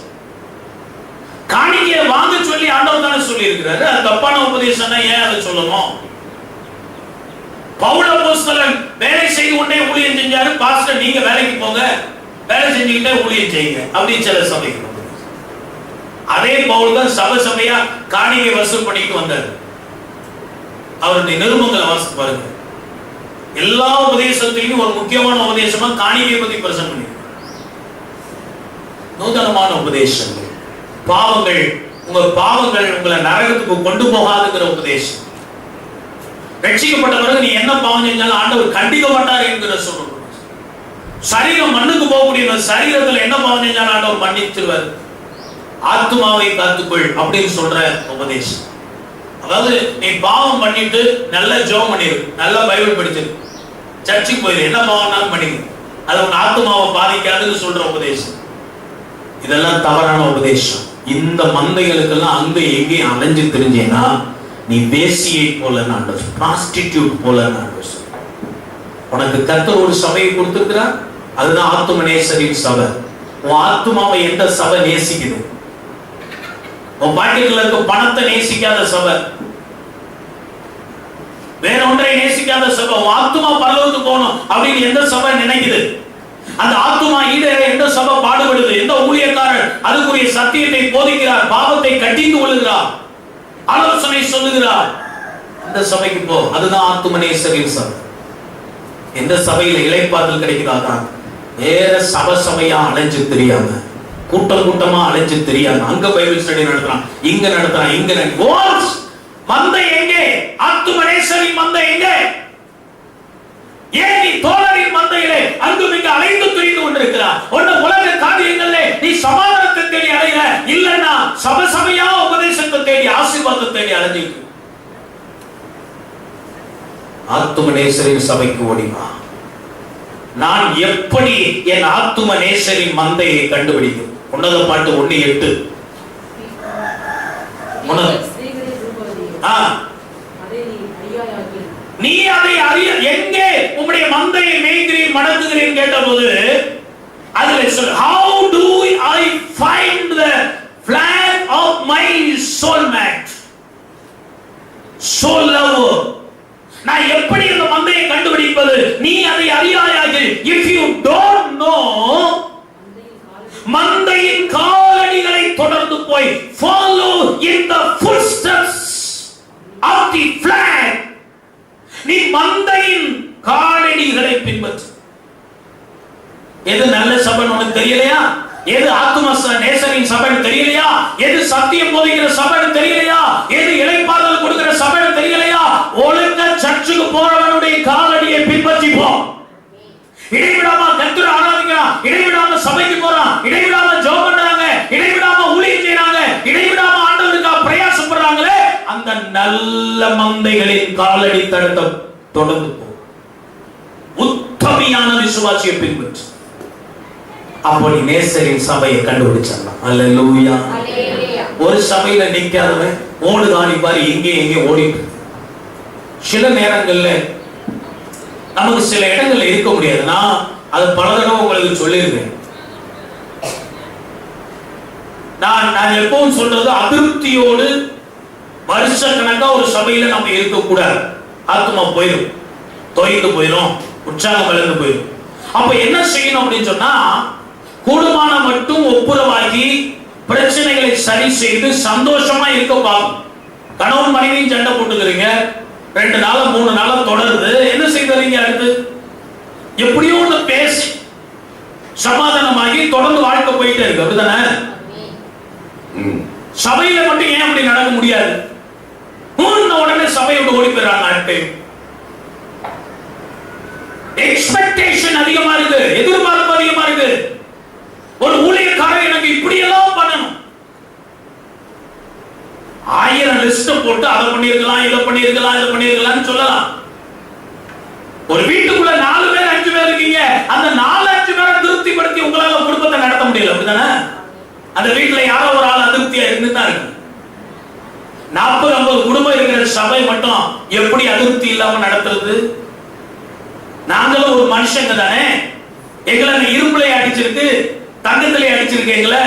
Speaker 1: காணிக்கையை வாங்க சொல்லி ஆண்டவர் தானே சொல்லி இருக்கிறாரு, அது தப்பான உபதேசம்னா ஏன் அதை சொல்லணும்? பவுல் அப்போஸ்தலன் வேலை செய்து கொண்டே ஊழியம் செஞ்சாரு. பாஸ்டர் நீங்க வேலைக்கு போங்க, வேலை செஞ்சுக்கிட்டே ஊழியம் செய்யுங்க அப்படின்னு சில சபைக்கு. அதே பவுல் தான் சபையா காணிக்கை வசூல் பண்ணிட்டு வந்தார். அவருடைய நிருபங்களை வாசித்து பாருங்க. எல்லா உபதேசத்திலையும் ஒரு முக்கியமான உபதேசமா காணிக்கை பத்தி பிரசங்கம் பண்ணி, நூதனமான உபதேசங்கள். பாவங்கள், உங்க பாவங்கள் உங்களை நரகத்துக்கு கொண்டு போகாதுங்கிற உபதேசம். ரட்சிக்கப்பட்ட பிறகு நீ என்ன பாவம் செஞ்சாலும் ஆண்டவர் கண்டிக்க மாட்டார் என்கிற சொல்றது. சரீரம் மண்ணுக்கு போகக்கூடிய சரீரத்துல என்ன பாவம் செஞ்சாலும் ஆண்டவர் மன்னிச்சிருவார். ஆத்மாவை காத்துக்கொள் அப்படின்னு சொல்ற உபதேசம். அதாவது நீ பாவம் பண்ணிட்டு நல்ல ஜெபம் பண்ணிரு, நல்லா பைபிள் படிச்சிரு, சர்ச்சுக்கு போயிரு, என்ன பாவம்னாலும் பண்ணிரு, அது உன் ஆத்மாவை பாதிக்காதுன்னு சொல்ற உபதேசம். இதெல்லாம் தவறான உபதேசம். இந்த மந்தைகளுக்கெல்லாம் அங்க எங்கேயும் அலைஞ்சு தெரிஞ்சேன்னா நீ வேசியை போல நாண்டவர், பிராஸ்டிடியூட் போல நாண்டவர். உனக்கு கர்த்தர் ஒரு சபையை கொடுத்திருக்கிறார், அதுதான் ஆத்தும நேசரின் சபை. உன் ஆத்துமாவை எந்த சபை நேசிக்குது? உன் பாக்கெட்ல இருக்க பணத்தை நேசிக்காத சபை, வேற ஒன்றை நேசிக்காத சபை. உன் ஆத்துமா பரலோகத்துக்கு போகணும் அப்படின்னு எந்த சபை நினைக்குது? அந்த ஆத்துமா ஈடேற எந்த சபை பாடுபடுது? எந்த ஊழியக்காரர் அதுக்குரிய சத்தியத்தை போதிக்கிறார், பாவத்தை கட்டிந்து கொள்ளுகிறார், ஆலோசனை சொல்லுகிறார், அந்த சபைக்கு போ. அதுதான் ஆத்தும நேசரின் சபை. எந்த சபையில இளைப்பாறுதல் கிடைக்கிறாதான் வேற சபையா அலைஞ்சு தெரியாம, கூட்டம் கூட்டமா அலைஞ்சு தெரியாம, அங்க பைபிள் ஸ்டடி நடத்துறான், இங்க நடத்துறான், இங்க மந்தை எங்கே? ஆத்தும நேசரின் மந்தை எங்கே? ஏன் நீ தோழரின் மந்தையிலே அங்கும் இங்கு அலைந்து திரிந்து கொண்டிருக்கிறார்? ஒண்ணு உலக காரியங்களிலே நீ சமாதானத்தை தேடி அலைகிற, இல்லன்னா சபையா உபதேசத்தை தேடி ஆசீர்வாதத்தை தேடி அலைஞ்சிருக்கு. ஆத்தும நேசரின் சபைக்கு ஓடிவா. நான் எப்படி என் ஆத்தும நேசரின் மந்தையை கண்டுபிடிக்கும்? உன்னத பாட்டு 1:8. நீ அதை அறிய எங்கே உம்முடைய மந்தையை மேய்கிறீர் மடக்குகிறீர் கேட்டபோது அதுல சொல், how do I find the flag of my soulmate, soul lover? நான் எப்படி இந்த மந்தையை கண்டுபிடிப்பது? நீ அதை அறியாயாக. if you don't know, மந்தையின் காலடிகளை தொடர்ந்து போய் follow in the footsteps of the flag. நீ மந்தையின் காலடிகளை பின்பற்று. எது நல்ல சபைன்னு உனக்கு தெரியலையா? எது ஆத்தும நேசரின் சபைன்னு தெரியலையா? எது சத்தியம் போதிக்கிற சபைன்னு தெரியலையா? எது இளைப்பாறுதல் கொடுக்கிற சபைன்னு தெரியலையா? ஒழுங்க சர்ச்சுக்கு போறவனுடைய காலடியை பின்பற்றி போ. இடைவிடாம கர்த்தரை ஆராதிக்கிறான், இடைவிடாம சபைக்கு போறான், இடைவிடாம ஜெபம் பண்றாங்க, இடைவிடாம ஊழியம் செய்றாங்க, இடைவிடாம ஆண்டவருக்காக பிரயாசப்படுறாங்களே, அந்த நல்ல மந்தைகளின் காலடி தடத்தை தொடர்ந்து போ. உத்தமியான விசுவாசியை பின்பற்று. அப்போ நீ நேசரின் சபையை கண்டுபிடிச்சிடலாம். அல்லேலூயா. ஒரு சபையில நிக்காதவன் ஓடுதானி பாரு, எங்கே ஓடிட்டு. சில நேரங்கள்ல நமக்கு சில இடங்கள்ல இருக்க முடியாது. நான் அது பல தடவை உங்களுக்கு சொல்லியிருக்கேன். நான் எப்பவும் சொல்றது, அதிருப்தியோடு வருஷ கணக்கா ஒரு சபையில நம்ம இருக்கக்கூடாது. ஆத்மா போயிடும், தொய்ந்து போயிடும், உற்சாகம் இழந்து போயிடும். அப்ப என்ன செய்யணும் அப்படின்னு சொன்னா, கூடுமான மட்டும் ஒப்புரவாகி பிரச்சனைகளை சரி செய்து சந்தோஷமா இருக்க பாக்கும். கணவன் மனைவியும் சண்டை போட்டுக்கிறீங்க, 2 நாளா 3 நாளா தொடருது, என்ன செய்வீங்க? அடுத்து எப்படியோ ஒண்ணு பேசி சமாதானமாகி தொடர்ந்து வாழ்க்கை போயிட்டே இருக்கு. அப்படிதானே? சபையில மட்டும் ஏன் அப்படி நடக்க முடியாது? உடனே சபையோட ஓடி போயிடறாங்க. எக்ஸ்பெக்டேஷன் அதிகமா இருக்கு, எதிர்பார்ப்பு அதிகமா இருக்கு. ஒரு ஊழியக்காரர் எனக்கு இப்படி எல்லாம் பண்ணணும், 1000 லிஸ்ட் போட்டு அதை பண்ணிருக்கலாம், இதை பண்ணிருக்கலாம், இதை பண்ணிருக்கலாம்னு சொல்லலாம். ஒரு வீட்டுக்குள்ள 4 பேர் 5 பேர் இருக்கீங்க, அந்த 4-5 பேரை திருப்திப்படுத்தி உங்களால குடும்பத்தை நடத்த முடியல. அப்படிதானே? அந்த வீட்டுல யாரோ ஒரு ஆள் அதிருப்தியா இருந்து சபை மட்டும் எப்படி அதிருப்தி இல்லாம நடத்துறது? நாங்களும் ஒரு மனுஷங்க தானே. எங்களை இரும்புல அடிச்சிருக்கு, தங்கத்திலே அடிச்சிருக்கு எங்களை.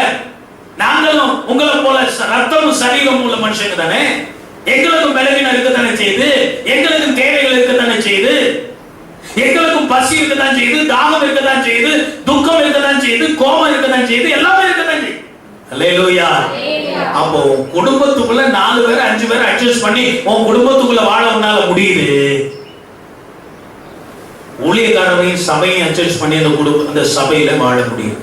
Speaker 1: நாங்களும் உங்களை போல ரத்தமும் சரீரம் உள்ள மனுஷங்க தானே. எங்களுக்கும் பலவீனம் இருக்கத்தானே செய்யுது, எங்களுக்கும் தேவைகள் இருக்கத்தானே செய்யுது, எங்களுக்கும் பசி இருக்கத்தான் செய்யுது, தாகம் இருக்கத்தான் செய்யுது, துக்கம் இருக்கத்தான் செய்யுது, கோபம் இருக்கத்தான் செய்யுது, எல்லாமே இருக்கத்தான் செய்யுது. அல்லேலூயா. அப்போ குடும்பத்துக்குள்ள 4 பேர் 5 பேர் அட்ஜஸ்ட் பண்ணி உன் குடும்பத்துக்குள்ள வாழ உன்னால முடியுது. ஊழியக்காரரையும் சபையும் அட்ஜஸ்ட் பண்ணி அந்த சபையில வாழ முடியுது.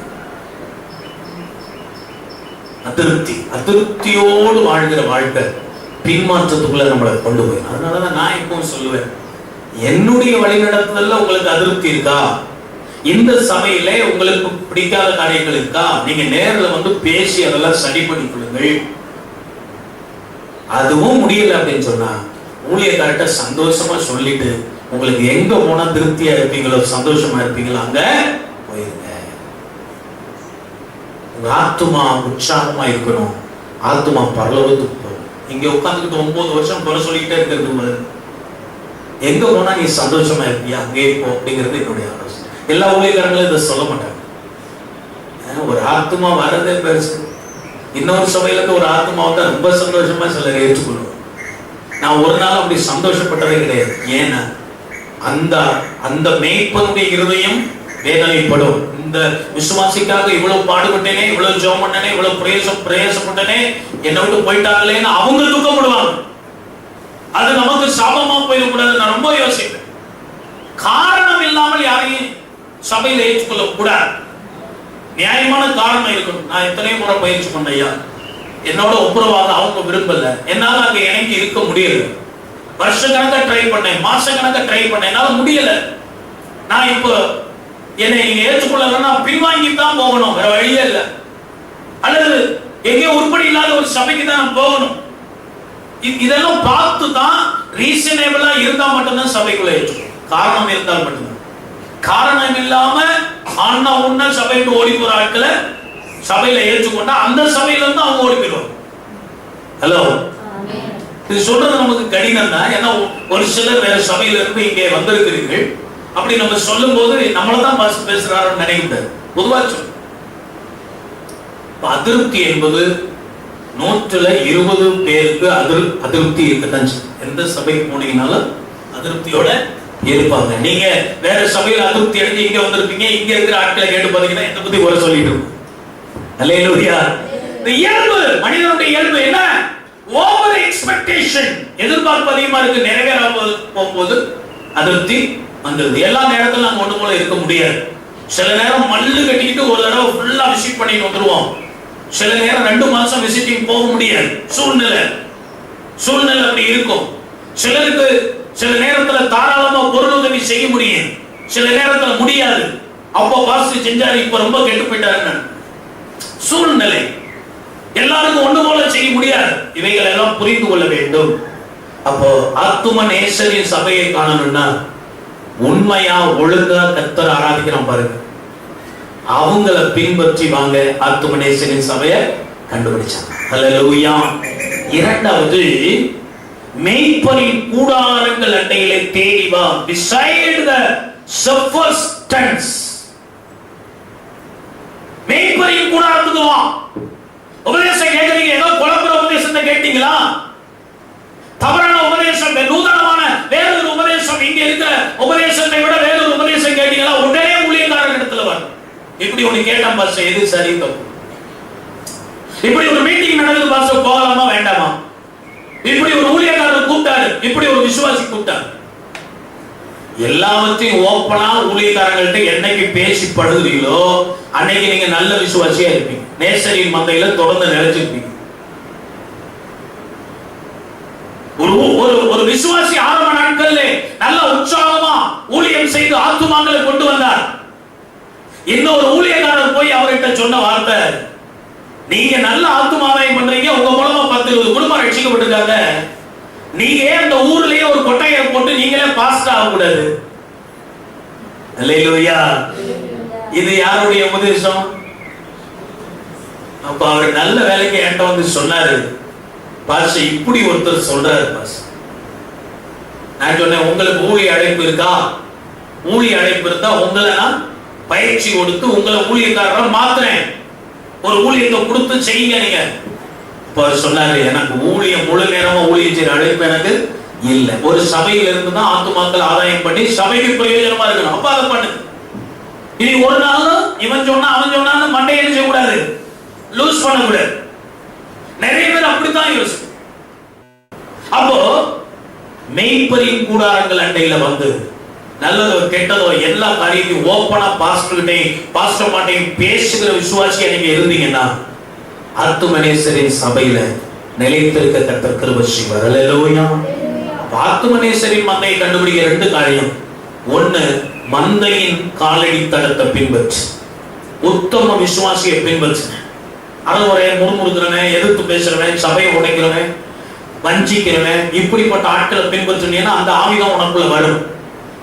Speaker 1: அதிருப்தியோடு வாழ்கிற வாழ்க்கை பின்மாற்றத்துக்குள்ள நம்மளை கொண்டு போய். அதனாலதான் நான் எப்பவும் சொல்லுவேன், என்னுடைய வழிநடத்துதல்ல உங்களுக்கு அதிருப்தி இருக்கா, இந்த சபையில உங்களுக்கு பிடிக்காத காரியங்கள் இருக்கா, நீங்க நேரில் வந்து பேசி அதெல்லாம் சரி பண்ணிக் கொள்ளுங்கள். அதுவும் முடியல அப்படின்னு சொன்னா ஊழியக்கார்ட்ட சந்தோஷமா சொல்லிட்டு உங்களுக்கு எங்க போனா திருப்தியா இருப்பீங்களோ, சந்தோஷமா இருப்பீங்களோ அங்க போயிருங்க. உங்க ஆத்துமா உற்சாகமா இருக்கணும், ஆத்துமா பரலோகத்துக்கு போகும். இங்க உட்கார்ந்துட்டு 9 வருஷம் குறை சொல்லிக்கிட்டே இருக்கிறது, எங்க போனா நீ சந்தோஷமா இருப்பியா அங்கே போ அப்படிங்கிறது என்னுடைய ஆலோசனை. எல்லா ஊழியக்காரங்களும் இதை சொல்ல மாட்டாங்க. ஒரு ஆத்மா வர்றதே பெருசு. இன்னொரு சபையில இருந்து ஒரு ஆத்மா வந்தா ரொம்ப சந்தோஷமா சிலர் ஏற்றுக்கொள்ளும். நான் ஒரு நாள் அப்படி சந்தோஷப்பட்டதே கிடையாது. ஏன்னா அந்த மேய்ப்பனுடைய இருதயம் வேதனைப்படும். இந்த விசுவாசிக்காக இவ்வளவு பாடுபட்டேனே, இவ்வளவு ஜெபம் பண்ணனே, இவ்வளவு பிரயாசப்பட்டனே, என்னை விட்டு போயிட்டாங்களேன்னு அவங்க துக்கப்படுவாங்க. அது நமக்கு சாபமா போயிடக்கூடாது. நான் ரொம்ப யோசிப்பேன். காரணம் இல்லாமல் யாரையும் சபையில ஏற்றுக்கொள்ள கூடாது. நியாயமான காரணம் இருக்கணும். நான் எத்தனையோ முறை பயிற்சி பண்ணையா, என்னோட ஒப்புரவாக அவங்க விரும்பல, என்னால அங்க எனக்கு இருக்க முடியல. வருஷ கணக்கா ட்ரை பண்ணேன், மாச கணக்கா ட்ரை பண்ணேன், என்னால முடியல. நான் இப்போ என்னை நீங்க ஏற்றுக்கொள்ளலன்னா பின்வாங்கித்தான் போகணும், வேற வழியே இல்லை. அல்லது எங்கேயோ உருப்படி இல்லாத ஒரு சபைக்கு தான் நான் போகணும். இதெல்லாம் பார்த்து தான் ரீசனபிளா இருந்தா மட்டும்தான் சபைக்குள்ள ஏற்றுக்கணும். காரணம் இருந்தால் மட்டும்தான். காரணம் இல்லாம ஆனா உன்ன சபைக்கு ஓடி போற ஆட்களை சபையில ஏற்றுக்கொண்டா அந்த சபையில இருந்து அவங்க ஓடி போயிடுவாங்க. ஹலோ, இது சொல்றது நமக்கு கடினம் தான். ஏன்னா ஒரு சிலர் வேற சபையில இருந்து இங்கே வந்திருக்கிறீர்கள். அப்படி நம்ம சொல்லும் போது நம்மளதான் பேசுறாருன்னு நினைக்கிட்டாரு. பொதுவா சொல்ல அதிருப்தி என்பது 120 பேருக்கு அதிருப்தி இருக்கத்தான். எந்த சபைக்கு போனீங்கன்னாலும் அதிருப்தியோட இருப்பாங்க. நீங்க வேற சபையில் அதிருப்தி அடைஞ்சு இங்க வந்திருப்பீங்க. இங்க இருக்கிற ஆட்களை கேட்டு பாத்தீங்கன்னா எதை பத்தி குறை சொல்லிட்டு இருக்கும். அல்லேலூயா. இயல்பு, மனிதனுடைய இயல்பு என்ன? ஓவர் எக்ஸ்பெக்டேஷன், எதிர்பார்ப்பு அதிகமா இருக்கு, நிறைவேறாம போகும்போது அதிருப்தி வந்துருது. எல்லா நேரத்திலும் நாங்க ஒண்ணு போல இருக்க முடியாது. சில நேரம் மல்லு கட்டிக்கிட்டு ஒரு தடவை ஃபுல்லா விசிட் பண்ணிட்டு வந்துருவோம். சில நேரம் 2 மாசம் விசிட்டிங் போக முடியாது. சூழ்நிலை அப்படி இருக்கும். சிலருக்கு சில நேரத்துல தாராளமா பொருள் உதவி செய்ய முடியும், சில நேரத்துல முடியாது. அப்போ பாஸ்டர் செஞ்சாரு, இப்ப ரொம்ப கெட்டு போயிட்டாருன்னு. சூழ்நிலை எல்லாருக்கும் ஒண்ணு போல செய்ய முடியாது. இவைகள் எல்லாம் புரிந்து கொள்ள வேண்டும். அப்போ ஆத்தும நேசரின் சபையை காணணும்னா உண்மையா ஒழுங்கா கர்த்தரை ஆராதிக்கிறோம் பாருங்க, அவங்கள பின்பற்றி வாங்க. ஆத்தும நேசரின் சபையை கண்டுபிடிச்சாங்க. அல்லேலூயா. இரண்டாவது, மேய்ப்பரின் கூடாரங்கள் அண்டையிலே தேடி வா. beside the shepherds tents, மேய்ப்பரின் கூடாரத்துக்கு வா. உபதேசம் கேட்கறீங்க, ஏதோ குழப்பற உபதேசத்தை கேட்டீங்களா? தவறான உபதேசம், நூதனமான வேறொரு உபதேசம், இங்க இருக்கிற உபதேசத்தை விட வேறொரு உபதேசம் கேட்டீங்களா? உடனே ஊழியக்காரர் இடத்துல வர. இப்படி ஒண்ணு கேட்டான் பாஸ்டர், எது சரி தப்பு? இப்படி ஒரு மீட்டிங் நடக்குது பாஸ்டர், போகலாமா வேண்டாமா? இப்படி ஒரு ஊழியக்காரர் கூப்பிட்டாரு, இப்படி ஒரு விசுவாசி கூப்பிட்டாரு. எல்லாவற்றையும் ஓப்பனா ஊழியக்காரங்கள்ட்ட என்னைக்கு பேசி படுகிறீங்களோ அன்னைக்கு நீங்க நல்ல விசுவாசியா இருப்பீங்க. நேசரின் மந்தையில தொடர்ந்து நிலைச்சிருப்பீங்க. ஒரு விசுவாசி ஆரம்ப நாட்கள்ல நல்ல உற்சாகமா ஊழியம் செய்து ஆத்துமாக்களை கொண்டு வந்தார். இன்னொரு ஊழியக்காரர் போய் அவர்கிட்ட சொன்ன வார்த்தை, நீங்க நல்ல ஆத்துமாதாயம் பண்றீங்க, உங்க மூலமா 10-20 குடும்பம் ரட்சிக்கப்பட்டிருக்காங்க, நீங்க அந்த ஊர்லயே ஒரு கொட்டையை போட்டு நீங்களே பாஸ்டர் ஆக கூடாது. அல்லேலூயா. இது யாருடைய உபதேசம்? அப்ப அவர் நல்ல வேலைக்கு என்கிட்ட வந்து சொன்னாரு, பாஸ்டர் இப்படி ஒருத்தர் சொல்றாரு பாஸ்டர், நான் சொன்னேன், உங்களுக்கு ஊழிய அழைப்பு இருக்கா? ஊழிய அழைப்பு இருந்தா உங்களை நான் பயிற்சி கொடுத்து உங்களை ஊழியக்காரரை மாத்துறேன். ஒரு ஊழியத்தை கொடுத்து செய்யுங்க நீங்க. இப்ப சொன்னாரு, எனக்கு ஊழியம் முழு நேரமா ஊழியம் செய்யற அழைப்பு எனக்கு இல்ல. ஒரு சபையில இருந்து தான் ஆத்துமாக்கள் ஆதாயம் பண்ணி சபைக்கு பிரயோஜனமா இருக்கணும். அப்ப அதை பண்ணு. இனி ஒரு நாள் இவன் சொன்னா அவன் சொன்னான்னு மண்டையை செய்யக்கூடாது, லூஸ் பண்ணக்கூடாது. நிறைய பேர் அப்படித்தான் யோசி. அப்போ மெய்ப்பரின் கூடாரங்கள் அண்டையில வந்து நல்லதோ கெட்டதோ எல்லா காரியத்தையும் ஓப்பனா பாஸ்டர் மாட்டையும் பேசுகிற விசுவாசியா நீங்க இருந்தீங்கன்னா ஆத்துமனேசரின் சபையில நிலைத்திருக்க கர்த்தர் கிருபை செய்வார். அல்லேலூயா. ஆத்துமனேசரின் மந்தையை கண்டுபிடிக்க ரெண்டு காரியம். ஒண்ணு, மந்தையின் காலடி தடத்தை பின்பற்று, உத்தம விசுவாசியை பின்பற்று. அது ஒரே முறுமுறுக்கிறவன், எதிர்த்து பேசுறவன், சபையை உடைக்கிறவன், வஞ்சிக்கிறவன், இப்படிப்பட்ட ஆட்களை பின்பற்றினீங்கன்னா அந்த ஆவிதான் உனக்குள்ள வரும்.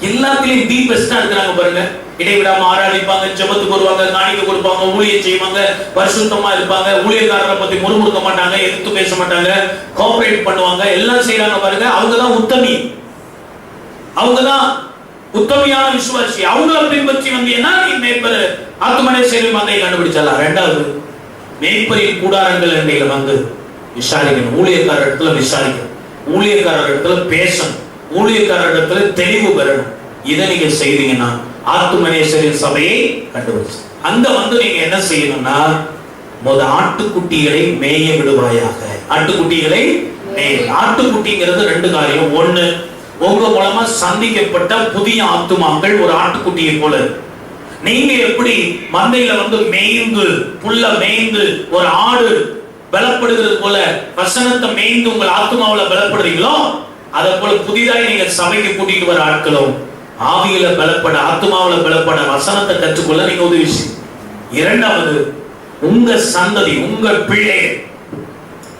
Speaker 1: எல்லாத்திலையும் தி பெஸ்டா இருக்கிறாங்க பாருங்க. இடைவிடாம ஆராதிப்பாங்க, ஜெபத்துக்கு வருவாங்க, காணிக்கை கொடுப்பாங்க, ஊழியம் செய்வாங்க, பரிசுத்தமா இருப்பாங்க, ஊழியக்காரரை பத்தி முறுமுறுக்க மாட்டாங்க, எதிர்த்து பேச மாட்டாங்க, கோஆபரேட் பண்ணுவாங்க, எல்லாம் செய்யறாங்க பாருங்க. அவங்கதான் உத்தமி, அவங்கதான் உத்தமியான விசுவாசி. அவங்கள பின்பற்றி வந்தீங்கன்னா நீ மேய்ப்பர் ஆத்துமனேசரின் மந்தையை கண்டுபிடிச்சலாம். ரெண்டாவது, மேய்ப்பரின் கூடாரங்கள் எண்டையில வந்து விசாரிக்கணும். ஊழியக்கார இடத்துல விசாரிக்கணும், ஊழியக்கார இடத்துல பேசணும், ஊழியக்கார இடத்துல தெளிவு பெறணும். இதை நீங்க செய்தீங்கன்னா ஆத்துமனேசரின் சபையை கண்டுபிடிச்சு அங்க வந்து நீங்க என்ன செய்யணும்னா, ஆட்டுக்குட்டிகளை மேய விடுவாயாக. ஆட்டுக்குட்டிகளை ஆட்டுக்குட்டிங்கிறது ரெண்டு காரியம். ஒண்ணு, உங்க மூலமா சந்திக்கப்பட்ட புதிய ஆத்துமாக்கள் ஒரு ஆட்டுக்குட்டியை போல. நீங்க எப்படி மந்தையில வந்து மேய்ந்து புல்ல மேய்ந்து ஒரு ஆடு பலப்படுகிறது போல வசனத்தை மேய்ந்து உங்கள் ஆத்துமாவில பலப்படுறீங்களோ, அதை போல புதிதாய் நீங்க சபைக்கு கூட்டிட்டு வர ஆட்களும் ஆவியில பலப்பட, ஆத்துமாவில பலப்பட, வசனத்தை கற்றுக்கொள்ள நீங்க உதவி செய்யும். இரண்டாவது, உங்க சந்ததி, உங்க பிள்ளைகள்.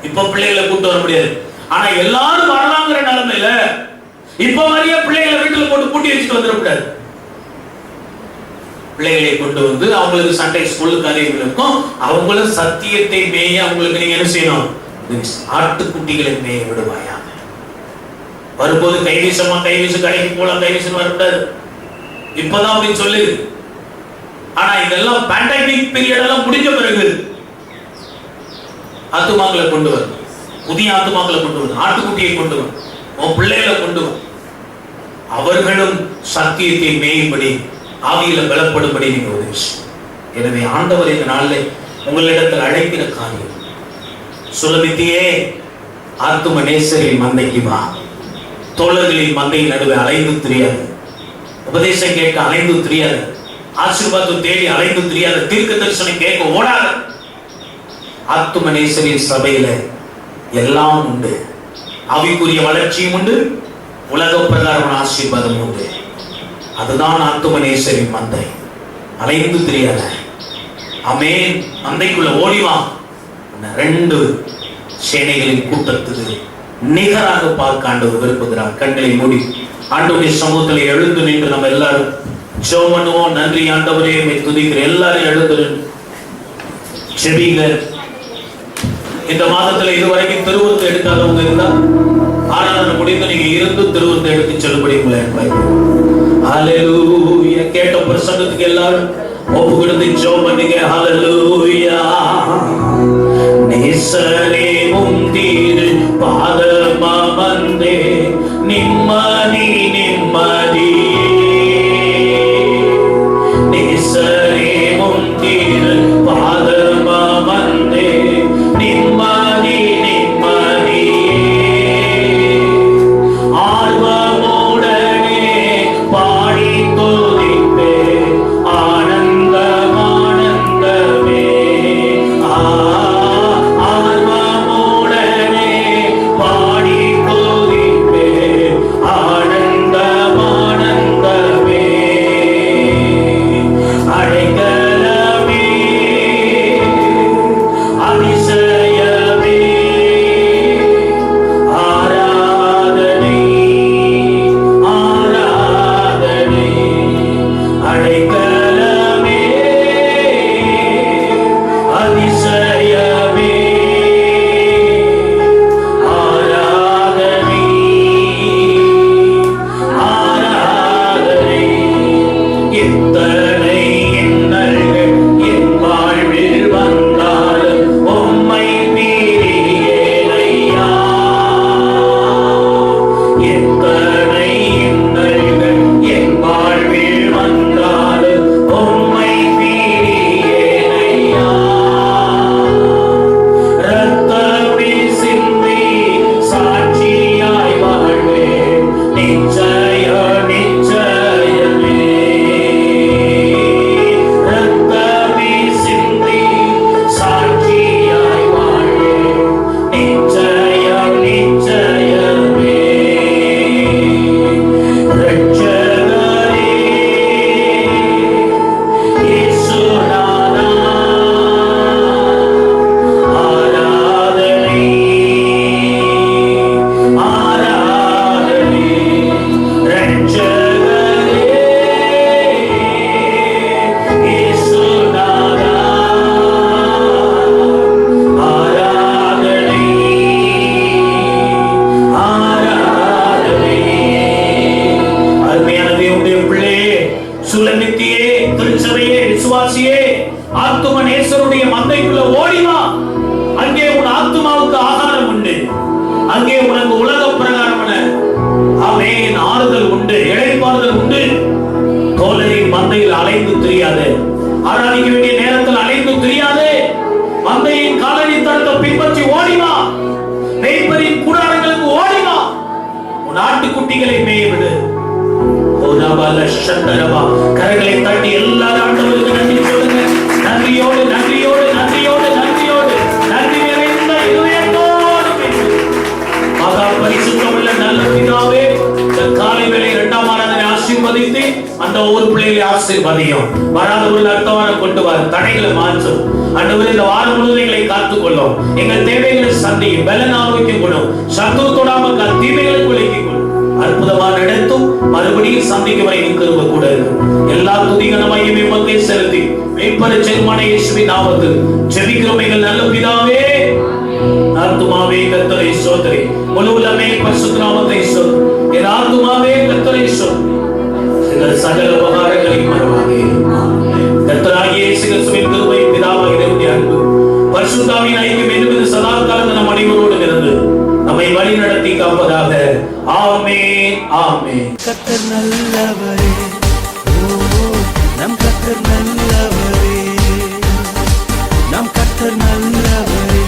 Speaker 1: இப்ப பிள்ளைகளை கூட்டு வர முடியாது, ஆனா எல்லாரும் வரலாங்கிற நிலைமையில இப்ப மாதிரியே பிள்ளைகளை வீட்டுல போட்டு பூட்டி வச்சுட்டு வந்துடக்கூடாது. பிள்ளைகளை கொண்டு வந்து அவங்களுக்கு சண்டே ஸ்கூல் காரியங்கள் இருக்கும், அவங்களும் சத்தியத்தை மேய அவங்களுக்கு நீங்க என்ன செய்யணும், ஆட்டுக்குட்டிகளை மேய விடுவாயா. வரும்போது கைவீசமா கைவீசு, கடைக்கு போலாம் கைவீசம் வரக்கூடாது, இப்பதான் அப்படின்னு சொல்லு. ஆனா இதெல்லாம் பேண்டமிக் பீரியட் எல்லாம் முடிஞ்ச பிறகு ஆத்துமாக்களை கொண்டு வரும், புதிய ஆத்துமாக்களை கொண்டு வரும், ஆட்டுக்குட்டியை கொண்டு வரும், உன் பிள்ளைகளை கொண்டு வரும். அவர்களும் சத்தியத்தை மேயும்படி ஆவியில பலப்படும்படி நீங்க உதவி. எனவே ஆண்டவர் இந்த நாளில் உங்களிடத்தில் அழைக்கிற காரியம், சுலபித்தியே ஆத்துமனேசரின் மந்தைக்கு வா. தோழர்களின் மந்தையின் நடுவே அலைந்து தெரியாது, உபதேசம் கேட்க அலைந்து தெரியாது, ஆசீர்வாதம் தேடி அலைந்து தெரியாது, தீர்க்க தரிசனம் கேட்க ஓடாத. ஆத்துமனேசரின் சபையில எல்லாம் உண்டு. ஆவிக்குரிய வளர்ச்சியும் உண்டு, உலக பிரகாரமான ஆசீர்வாதம் உண்டு. அதுதான் ஆத்துமனேசரின் மந்தை. அலைந்து தெரியாத. ஆமென். மந்தைக்குள்ள ஓடிவா. ரெண்டு சேனைகளின் கூட்டத்துக்கு நிகராக பார்க்க ஆண்டவர் விரும்புகிறார். கண்களை மூடி ஆண்டவருடைய சமூகத்தில் எழுந்து நின்று நம்ம எல்லாரும் ஜெபம் பண்ணுவோம். நன்றி ஆண்டவரே, உம்மை துதிக்கிறேன். எல்லாரும் எழுந்து ஜெபிங்க. இந்த மாதத்துல இதுவரைக்கும் திருவுருத்தை எடுக்காதவங்க இருந்தா ஆராதனை முடிந்து நீங்க இருந்து திருவுருத்தை எடுத்து செல்லும்படி உங்களை ஹல்லேலூயா. கேட்ட பிரசங்கத்துக்கு எல்லாரும் ஒப்பு கொடுத்து ஜெபம் பண்ணுங்க. ஹல்லேலூயா. நேசரே முந்திரு பாதமா வந்தே நிம்மதி நிம்மதி. நேசரே முந்திரு பாதமா வந்தே நிம்மதி நிம்மதி. ஆர்வமுடனே பாடி துதிப்பே ஆனந்தம் ஆனந்தமே. ஆர்வமுடனே தீர்க்கதரிசியே, ஆத்தும நேசருடைய மந்தைக்குள்ள ஓடிவா. அங்கே உன் ஆத்துமாவுக்கு ஆகாரம் உண்டு. அங்கே உனக்கு உலக பிரகாரமான ஆமென் ஆறுதல் உண்டு, இளைப்பாறுதல் உண்டு. தோழரின் மந்தையில் அலைந்து தெரியாது, ஆராதிக்க வேண்டிய நேரத்தில் அலைந்து தெரியாது. மந்தையின் காலடி தடத்தை பின்பற்றி ஓடிவா. மேய்ப்பரின் கூடாரங்களுக்கு ஓடிவா. உன் ஆட்டுக்குட்டிகளை மேய விடு. கரங்களை தட்டி எல்லாரும் ஆண்டவருக்கு நன்றி சொல்லுங்க. நன்றியோடு நன்றியோடு நன்றியோடு நன்றியோடு நன்றி நிறைந்த இதயத்தோடு மகா பரிசுத்தமுள்ள நல்ல பிதாவே, இந்த காலை வேளை 2ஆம் ஆராதனை ஆசீர்வதித்து அந்த ஒவ்வொரு பிள்ளைகளை ஆசீர்வதியும். வராதவர்கள் அடுத்த வாரம் கொண்டு வர தடைகளை மாற்றும். ஆண்டவரே, இந்த வாரம் முழுவதும் எங்களை காத்துக்கொள்ளும். எங்கள் தேவைகளை சந்தியும். பலன் ஆரோக்கியம் கொள்ளும். சத்துரு தொடாமல் தீமைகளுக்கு விலக்கிக் கொள்ளும். அற்புதமா நடத்தும். மறுபடியும் சந்திக்க வரை கிருபை கூட இருக்கும். எல்லா துதிகனமையும் இம்மத்தை செலுத்தி மீட்பர் ஜெயமான இயேசுவின் நாமத்தில் ஜெபிக்கிறோம் எங்கள் நல்ல பிதாவே. ஆத்துமாவே கர்த்தரை ஸ்தோத்திரி. முழு உள்ளமே பரிசுத்த நாமத்தை ஸ்தோத்திரி. என் ஆத்துமாவே கர்த்தரை ஸ்தோத்திரி. எங்கள் சகல உபகாரங்களையும் மறவாதே. கர்த்தராகிய இயேசு கிறிஸ்துவின் கிருபை, பிதாவாகிய தேவனுடைய அன்பு, பரிசுத்த ஆவியின் ஐக்கியம் என்றும் சதா காலமும் நம் அனைவரோடு இருந்து நம்மை வழி நடத்தி காப்பதாக. ஆமென், ஆமென்.
Speaker 2: கர்த்தர் நல்லவரே, நம் கர்த்தர் நல்லவரே, நம் கர்த்தர் நல்லவரே,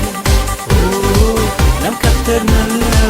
Speaker 2: நம் கர்த்தர் நல்லவரே.